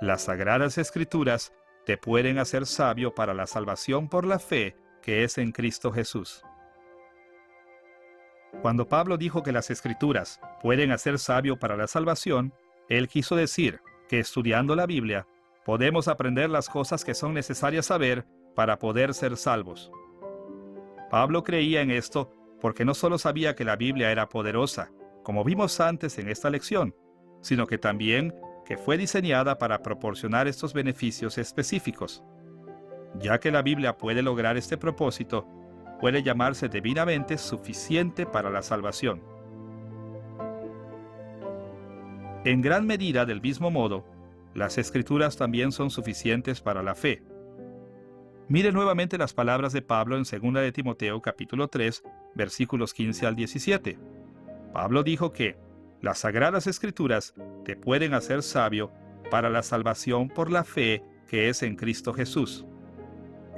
las Sagradas Escrituras te pueden hacer sabio para la salvación por la fe que es en Cristo Jesús. Cuando Pablo dijo que las Escrituras pueden hacer sabio para la salvación, él quiso decir que estudiando la Biblia podemos aprender las cosas que son necesarias saber para poder ser salvos. Pablo creía en esto porque no solo sabía que la Biblia era poderosa, como vimos antes en esta lección, sino que también que fue diseñada para proporcionar estos beneficios específicos. Ya que la Biblia puede lograr este propósito, puede llamarse debidamente suficiente para la salvación. En gran medida, del mismo modo, las Escrituras también son suficientes para la fe. Mire nuevamente las palabras de Pablo en 2 de Timoteo capítulo 3, versículos 15 al 17. Pablo dijo que las Sagradas Escrituras te pueden hacer sabio para la salvación por la fe que es en Cristo Jesús.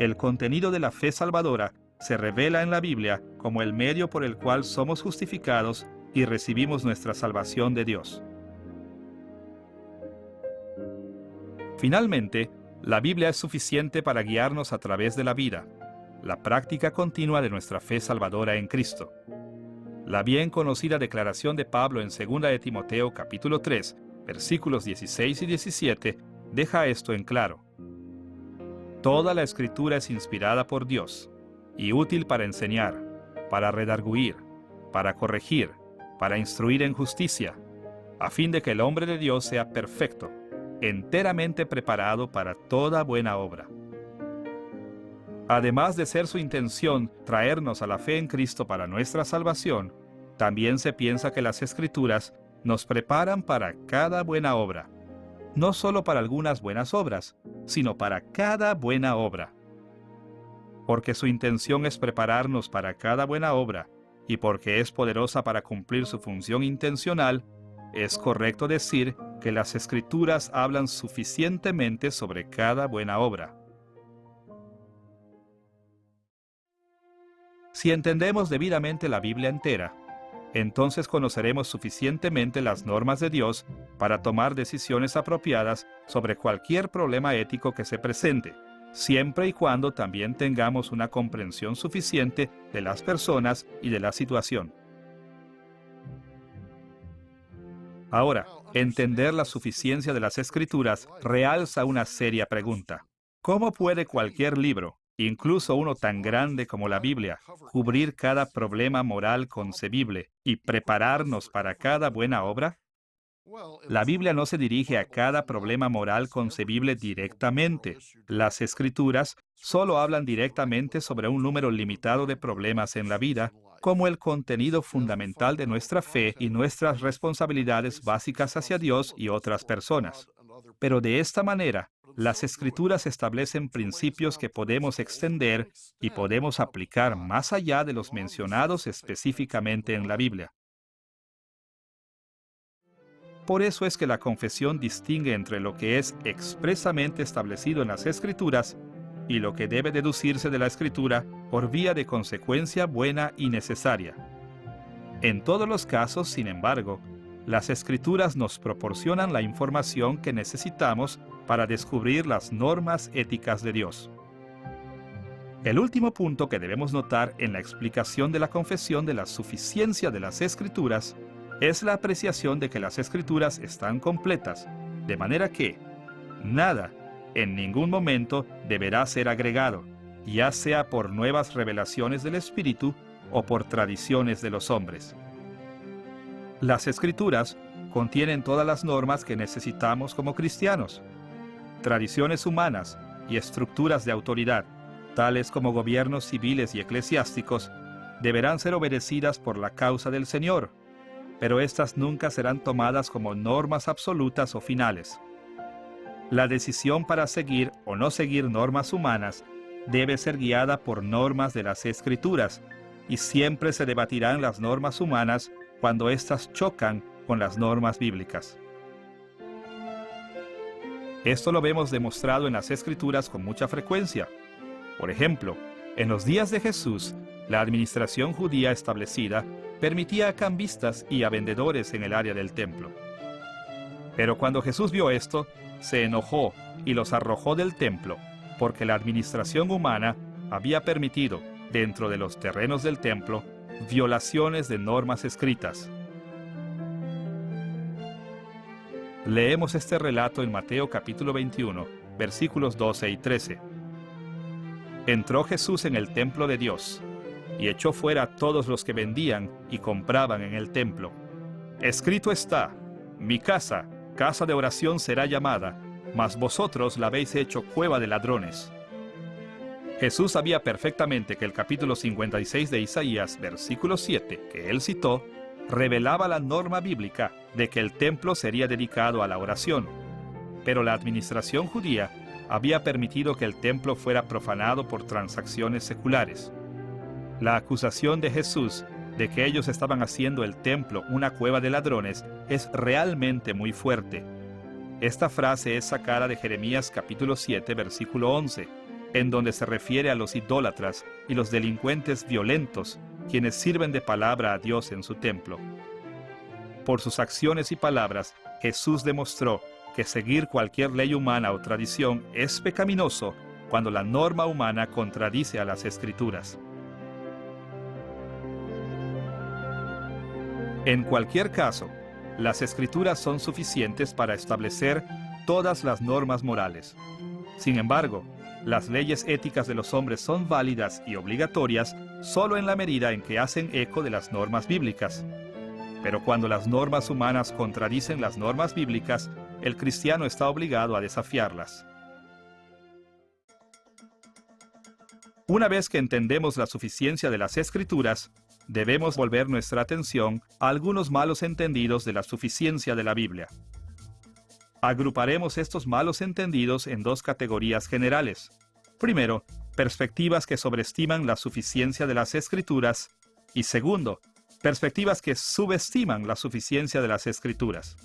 El contenido de la fe salvadora se revela en la Biblia como el medio por el cual somos justificados y recibimos nuestra salvación de Dios. Finalmente, la Biblia es suficiente para guiarnos a través de la vida, la práctica continua de nuestra fe salvadora en Cristo. La bien conocida declaración de Pablo en 2 de Timoteo capítulo 3, versículos 16 y 17, deja esto en claro. Toda la Escritura es inspirada por Dios y útil para enseñar, para redarguir, para corregir, para instruir en justicia, a fin de que el hombre de Dios sea perfecto, enteramente preparado para toda buena obra. Además de ser su intención traernos a la fe en Cristo para nuestra salvación, también se piensa que las Escrituras nos preparan para cada buena obra. No solo para algunas buenas obras, sino para cada buena obra. Porque su intención es prepararnos para cada buena obra, y porque es poderosa para cumplir su función intencional, es correcto decir que las Escrituras hablan suficientemente sobre cada buena obra. Si entendemos debidamente la Biblia entera, entonces conoceremos suficientemente las normas de Dios para tomar decisiones apropiadas sobre cualquier problema ético que se presente, siempre y cuando también tengamos una comprensión suficiente de las personas y de la situación. Ahora, entender la suficiencia de las Escrituras realza una seria pregunta. ¿Cómo puede cualquier libro, incluso uno tan grande como la Biblia, cubrir cada problema moral concebible y prepararnos para cada buena obra? La Biblia no se dirige a cada problema moral concebible directamente. Las Escrituras solo hablan directamente sobre un número limitado de problemas en la vida, como el contenido fundamental de nuestra fe y nuestras responsabilidades básicas hacia Dios y otras personas. Pero de esta manera, las Escrituras establecen principios que podemos extender y podemos aplicar más allá de los mencionados específicamente en la Biblia. Por eso es que la confesión distingue entre lo que es expresamente establecido en las Escrituras y lo que debe deducirse de la Escritura por vía de consecuencia buena y necesaria. En todos los casos, sin embargo, las Escrituras nos proporcionan la información que necesitamos para descubrir las normas éticas de Dios. El último punto que debemos notar en la explicación de la confesión de la suficiencia de las Escrituras es la apreciación de que las Escrituras están completas, de manera que nada, en ningún momento, deberá ser agregado, ya sea por nuevas revelaciones del Espíritu o por tradiciones de los hombres. Las Escrituras contienen todas las normas que necesitamos como cristianos. Tradiciones humanas y estructuras de autoridad, tales como gobiernos civiles y eclesiásticos, deberán ser obedecidas por la causa del Señor, pero éstas nunca serán tomadas como normas absolutas o finales. La decisión para seguir o no seguir normas humanas debe ser guiada por normas de las Escrituras, y siempre se debatirán las normas humanas cuando éstas chocan con las normas bíblicas. Esto lo vemos demostrado en las Escrituras con mucha frecuencia. Por ejemplo, en los días de Jesús, la administración judía establecida permitía a cambistas y a vendedores en el área del templo. Pero cuando Jesús vio esto, se enojó y los arrojó del templo, porque la administración humana había permitido, dentro de los terrenos del templo, violaciones de normas escritas. Leemos este relato en Mateo capítulo 21, versículos 12 y 13. Entró Jesús en el templo de Dios, y echó fuera a todos los que vendían y compraban en el templo. Escrito está: mi casa, casa de oración será llamada, mas vosotros la habéis hecho cueva de ladrones. Jesús sabía perfectamente que el capítulo 56 de Isaías, versículo 7, que él citó, revelaba la norma bíblica de que el templo sería dedicado a la oración. Pero la administración judía había permitido que el templo fuera profanado por transacciones seculares. La acusación de Jesús de que ellos estaban haciendo el templo una cueva de ladrones es realmente muy fuerte. Esta frase es sacada de Jeremías capítulo 7, versículo 11, en donde se refiere a los idólatras y los delincuentes violentos, quienes sirven de palabra a Dios en su templo. Por sus acciones y palabras, Jesús demostró que seguir cualquier ley humana o tradición es pecaminoso cuando la norma humana contradice a las Escrituras. En cualquier caso, las Escrituras son suficientes para establecer todas las normas morales. Sin embargo, las leyes éticas de los hombres son válidas y obligatorias solo en la medida en que hacen eco de las normas bíblicas. Pero cuando las normas humanas contradicen las normas bíblicas, el cristiano está obligado a desafiarlas. Una vez que entendemos la suficiencia de las Escrituras, debemos volver nuestra atención a algunos malos entendidos de la suficiencia de la Biblia. Agruparemos estos malos entendidos en dos categorías generales. Primero, perspectivas que sobreestiman la suficiencia de las Escrituras, y segundo, perspectivas que subestiman la suficiencia de las Escrituras.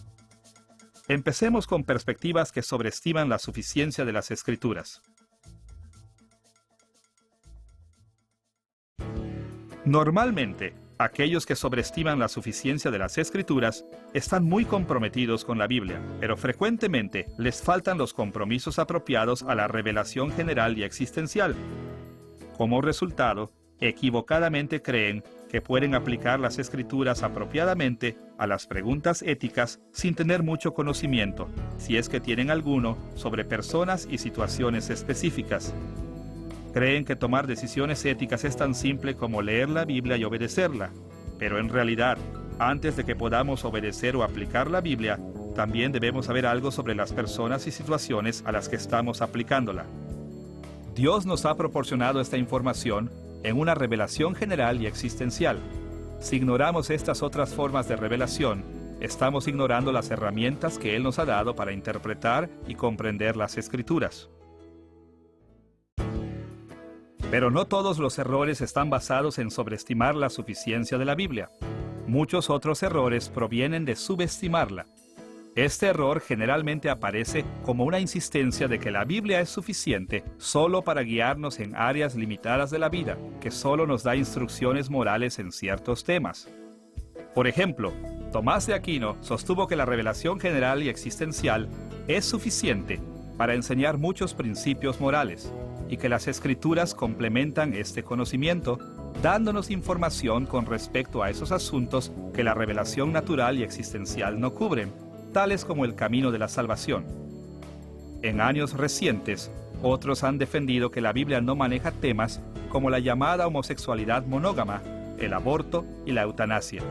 Empecemos con perspectivas que sobreestiman la suficiencia de las Escrituras. Normalmente, aquellos que sobreestiman la suficiencia de las Escrituras están muy comprometidos con la Biblia, pero frecuentemente les faltan los compromisos apropiados a la revelación general y existencial. Como resultado, equivocadamente creen que pueden aplicar las Escrituras apropiadamente a las preguntas éticas sin tener mucho conocimiento, si es que tienen alguno, sobre personas y situaciones específicas. Creen que tomar decisiones éticas es tan simple como leer la Biblia y obedecerla, pero en realidad, antes de que podamos obedecer o aplicar la Biblia, también debemos saber algo sobre las personas y situaciones a las que estamos aplicándola. Dios nos ha proporcionado esta información en una revelación general y existencial. Si ignoramos estas otras formas de revelación, estamos ignorando las herramientas que Él nos ha dado para interpretar y comprender las Escrituras. Pero no todos los errores están basados en sobreestimar la suficiencia de la Biblia. Muchos otros errores provienen de subestimarla. Este error generalmente aparece como una insistencia de que la Biblia es suficiente solo para guiarnos en áreas limitadas de la vida, que solo nos da instrucciones morales en ciertos temas. Por ejemplo, Tomás de Aquino sostuvo que la revelación general y existencial es suficiente para enseñar muchos principios morales, y que las Escrituras complementan este conocimiento, dándonos información con respecto a esos asuntos que la revelación natural y existencial no cubren, tales como el camino de la salvación. En años recientes, otros han defendido que la Biblia no maneja temas como la llamada homosexualidad monógama, el aborto y la eutanasia.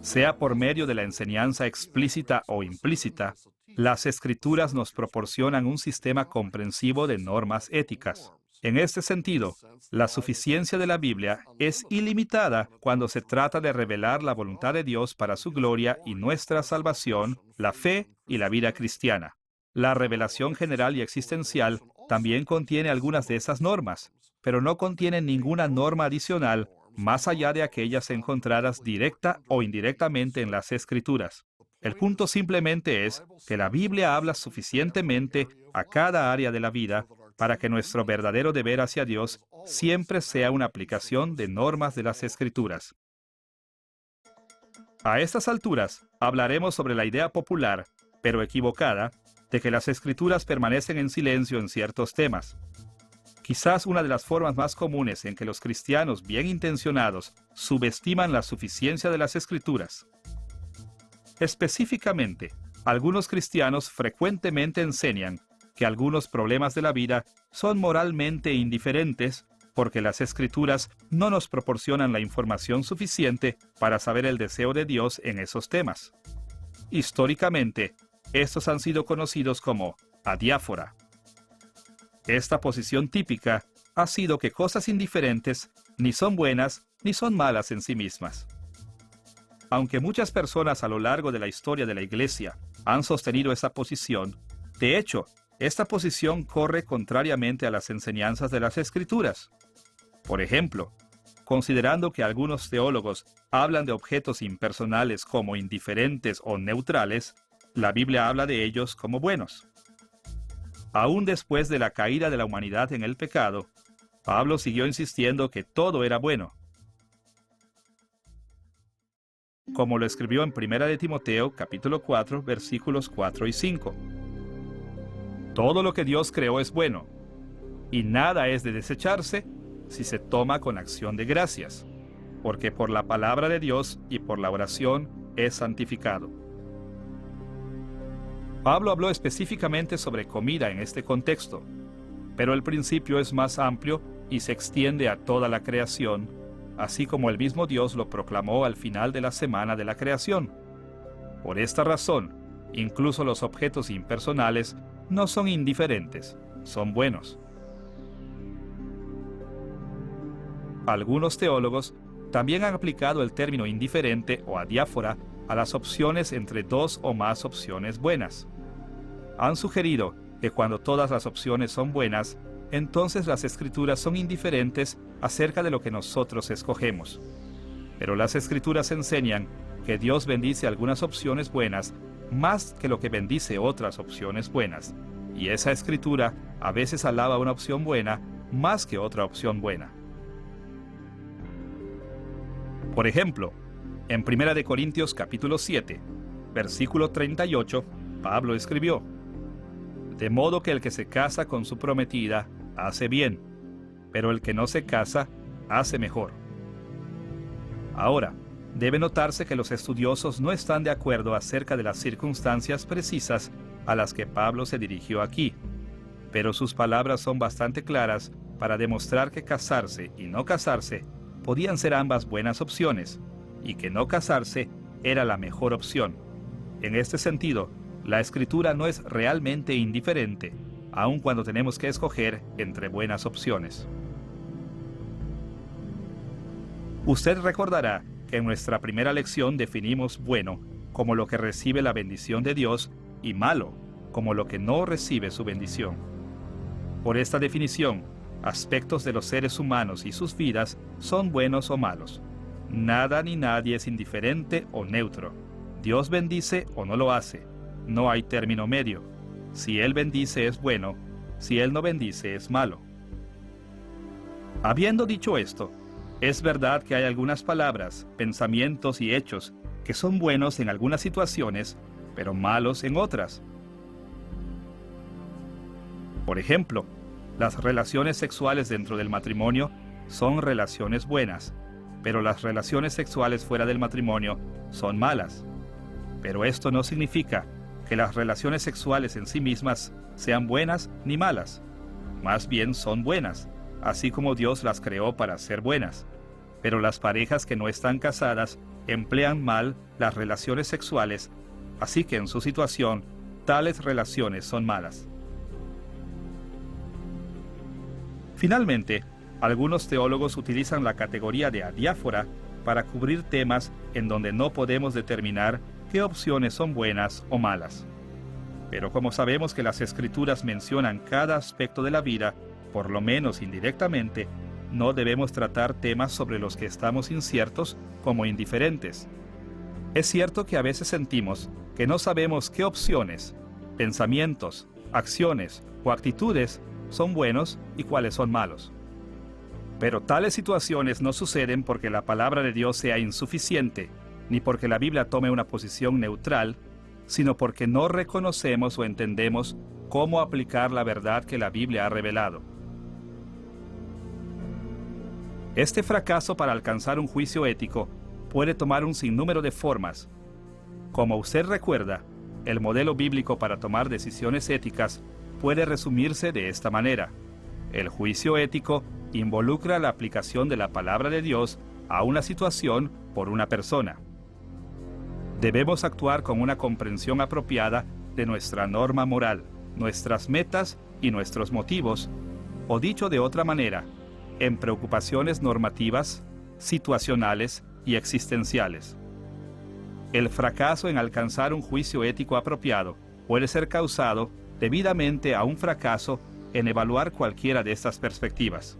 Sea por medio de la enseñanza explícita o implícita, las Escrituras nos proporcionan un sistema comprensivo de normas éticas. En este sentido, la suficiencia de la Biblia es ilimitada cuando se trata de revelar la voluntad de Dios para su gloria y nuestra salvación, la fe y la vida cristiana. La revelación general y existencial también contiene algunas de esas normas, pero no contiene ninguna norma adicional más allá de aquellas encontradas directa o indirectamente en las Escrituras. El punto simplemente es que la Biblia habla suficientemente a cada área de la vida para que nuestro verdadero deber hacia Dios siempre sea una aplicación de normas de las Escrituras. A estas alturas, hablaremos sobre la idea popular, pero equivocada, de que las Escrituras permanecen en silencio en ciertos temas. Quizás una de las formas más comunes en que los cristianos bien intencionados subestiman la suficiencia de las Escrituras. Específicamente, algunos cristianos frecuentemente enseñan que algunos problemas de la vida son moralmente indiferentes porque las Escrituras no nos proporcionan la información suficiente para saber el deseo de Dios en esos temas. Históricamente, estos han sido conocidos como adiáfora. Esta posición típica ha sido que cosas indiferentes ni son buenas ni son malas en sí mismas. Aunque muchas personas a lo largo de la historia de la Iglesia han sostenido esa posición, de hecho, esta posición corre contrariamente a las enseñanzas de las Escrituras. Por ejemplo, considerando que algunos teólogos hablan de objetos impersonales como indiferentes o neutrales, la Biblia habla de ellos como buenos. Aún después de la caída de la humanidad en el pecado, Pablo siguió insistiendo que todo era bueno. Como lo escribió en 1 de Timoteo, capítulo 4, versículos 4 y 5. Todo lo que Dios creó es bueno, y nada es de desecharse si se toma con acción de gracias, porque por la palabra de Dios y por la oración es santificado. Pablo habló específicamente sobre comida en este contexto, pero el principio es más amplio y se extiende a toda la creación, así como el mismo Dios lo proclamó al final de la semana de la creación. Por esta razón, incluso los objetos impersonales no son indiferentes, son buenos. Algunos teólogos también han aplicado el término indiferente o adiáfora a las opciones entre dos o más opciones buenas. Han sugerido que cuando todas las opciones son buenas, entonces las Escrituras son indiferentes acerca de lo que nosotros escogemos. Pero las Escrituras enseñan que Dios bendice algunas opciones buenas más que lo que bendice otras opciones buenas, y esa Escritura a veces alaba una opción buena más que otra opción buena. Por ejemplo, en 1 de Corintios capítulo 7, versículo 38, Pablo escribió: de modo que el que se casa con su prometida hace bien, pero el que no se casa hace mejor. Ahora, debe notarse que los estudiosos no están de acuerdo acerca de las circunstancias precisas a las que Pablo se dirigió aquí, pero sus palabras son bastante claras para demostrar que casarse y no casarse podían ser ambas buenas opciones, y que no casarse era la mejor opción. En este sentido, la Escritura no es realmente indiferente, aun cuando tenemos que escoger entre buenas opciones. Usted recordará que en nuestra primera lección definimos bueno como lo que recibe la bendición de Dios y malo como lo que no recibe su bendición. Por esta definición, aspectos de los seres humanos y sus vidas son buenos o malos. Nada ni nadie es indiferente o neutro. Dios bendice o no lo hace. No hay término medio. Si Él bendice es bueno, si Él no bendice es malo. Habiendo dicho esto, es verdad que hay algunas palabras, pensamientos y hechos que son buenos en algunas situaciones, pero malos en otras. Por ejemplo, las relaciones sexuales dentro del matrimonio son relaciones buenas, pero las relaciones sexuales fuera del matrimonio son malas. Pero esto no significa que las relaciones sexuales en sí mismas sean buenas ni malas. Más bien son buenas, así como Dios las creó para ser buenas. Pero las parejas que no están casadas emplean mal las relaciones sexuales, así que en su situación, tales relaciones son malas. Finalmente, algunos teólogos utilizan la categoría de adiáfora para cubrir temas en donde no podemos determinar qué opciones son buenas o malas. Pero como sabemos que las Escrituras mencionan cada aspecto de la vida, por lo menos indirectamente, no debemos tratar temas sobre los que estamos inciertos como indiferentes. Es cierto que a veces sentimos que no sabemos qué opciones, pensamientos, acciones o actitudes son buenos y cuáles son malos. Pero tales situaciones no suceden porque la palabra de Dios sea insuficiente, ni porque la Biblia tome una posición neutral, sino porque no reconocemos o entendemos cómo aplicar la verdad que la Biblia ha revelado. Este fracaso para alcanzar un juicio ético puede tomar un sinnúmero de formas. Como usted recuerda, el modelo bíblico para tomar decisiones éticas puede resumirse de esta manera. El juicio ético involucra la aplicación de la palabra de Dios a una situación por una persona. Debemos actuar con una comprensión apropiada de nuestra norma moral, nuestras metas y nuestros motivos, o dicho de otra manera, en preocupaciones normativas, situacionales y existenciales. El fracaso en alcanzar un juicio ético apropiado puede ser causado debidamente a un fracaso en evaluar cualquiera de estas perspectivas.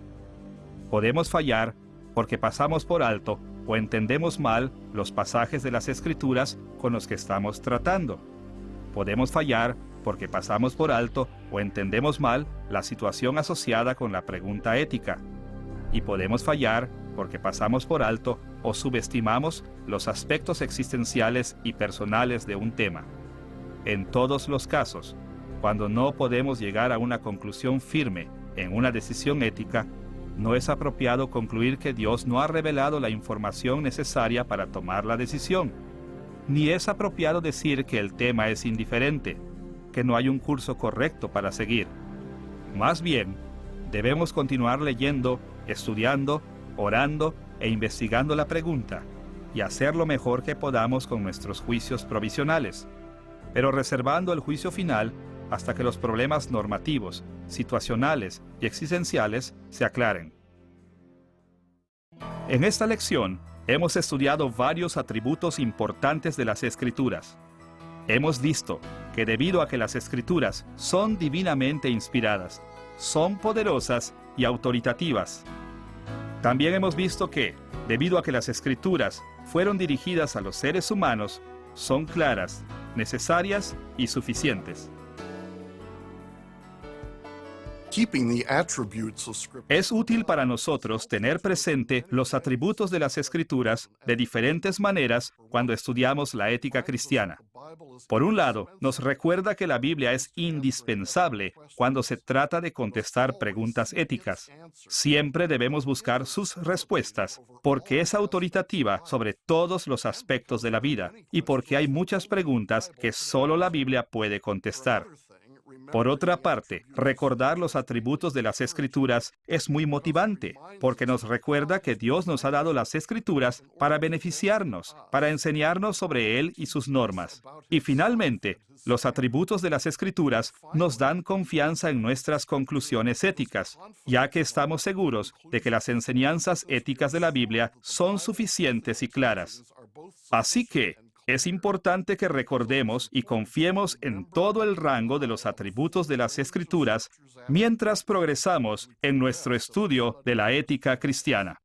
Podemos fallar porque pasamos por alto o entendemos mal los pasajes de las Escrituras con los que estamos tratando. Podemos fallar porque pasamos por alto o entendemos mal la situación asociada con la pregunta ética. Y podemos fallar porque pasamos por alto o subestimamos los aspectos existenciales y personales de un tema. En todos los casos, cuando no podemos llegar a una conclusión firme en una decisión ética, no es apropiado concluir que Dios no ha revelado la información necesaria para tomar la decisión. Ni es apropiado decir que el tema es indiferente, que no hay un curso correcto para seguir. Más bien, debemos continuar leyendo, estudiando, orando e investigando la pregunta y hacer lo mejor que podamos con nuestros juicios provisionales, pero reservando el juicio final hasta que los problemas normativos, situacionales y existenciales se aclaren. En esta lección, hemos estudiado varios atributos importantes de las Escrituras. Hemos visto que debido a que las Escrituras son divinamente inspiradas, son poderosas y autoritativas. También hemos visto que, debido a que las Escrituras fueron dirigidas a los seres humanos, son claras, necesarias y suficientes. Es útil para nosotros tener presente los atributos de las Escrituras de diferentes maneras cuando estudiamos la ética cristiana. Por un lado, nos recuerda que la Biblia es indispensable cuando se trata de contestar preguntas éticas. Siempre debemos buscar sus respuestas, porque es autoritativa sobre todos los aspectos de la vida y porque hay muchas preguntas que solo la Biblia puede contestar. Por otra parte, recordar los atributos de las Escrituras es muy motivante, porque nos recuerda que Dios nos ha dado las Escrituras para beneficiarnos, para enseñarnos sobre Él y sus normas. Y finalmente, los atributos de las Escrituras nos dan confianza en nuestras conclusiones éticas, ya que estamos seguros de que las enseñanzas éticas de la Biblia son suficientes y claras. Así que, es importante que recordemos y confiemos en todo el rango de los atributos de las Escrituras mientras progresamos en nuestro estudio de la ética cristiana.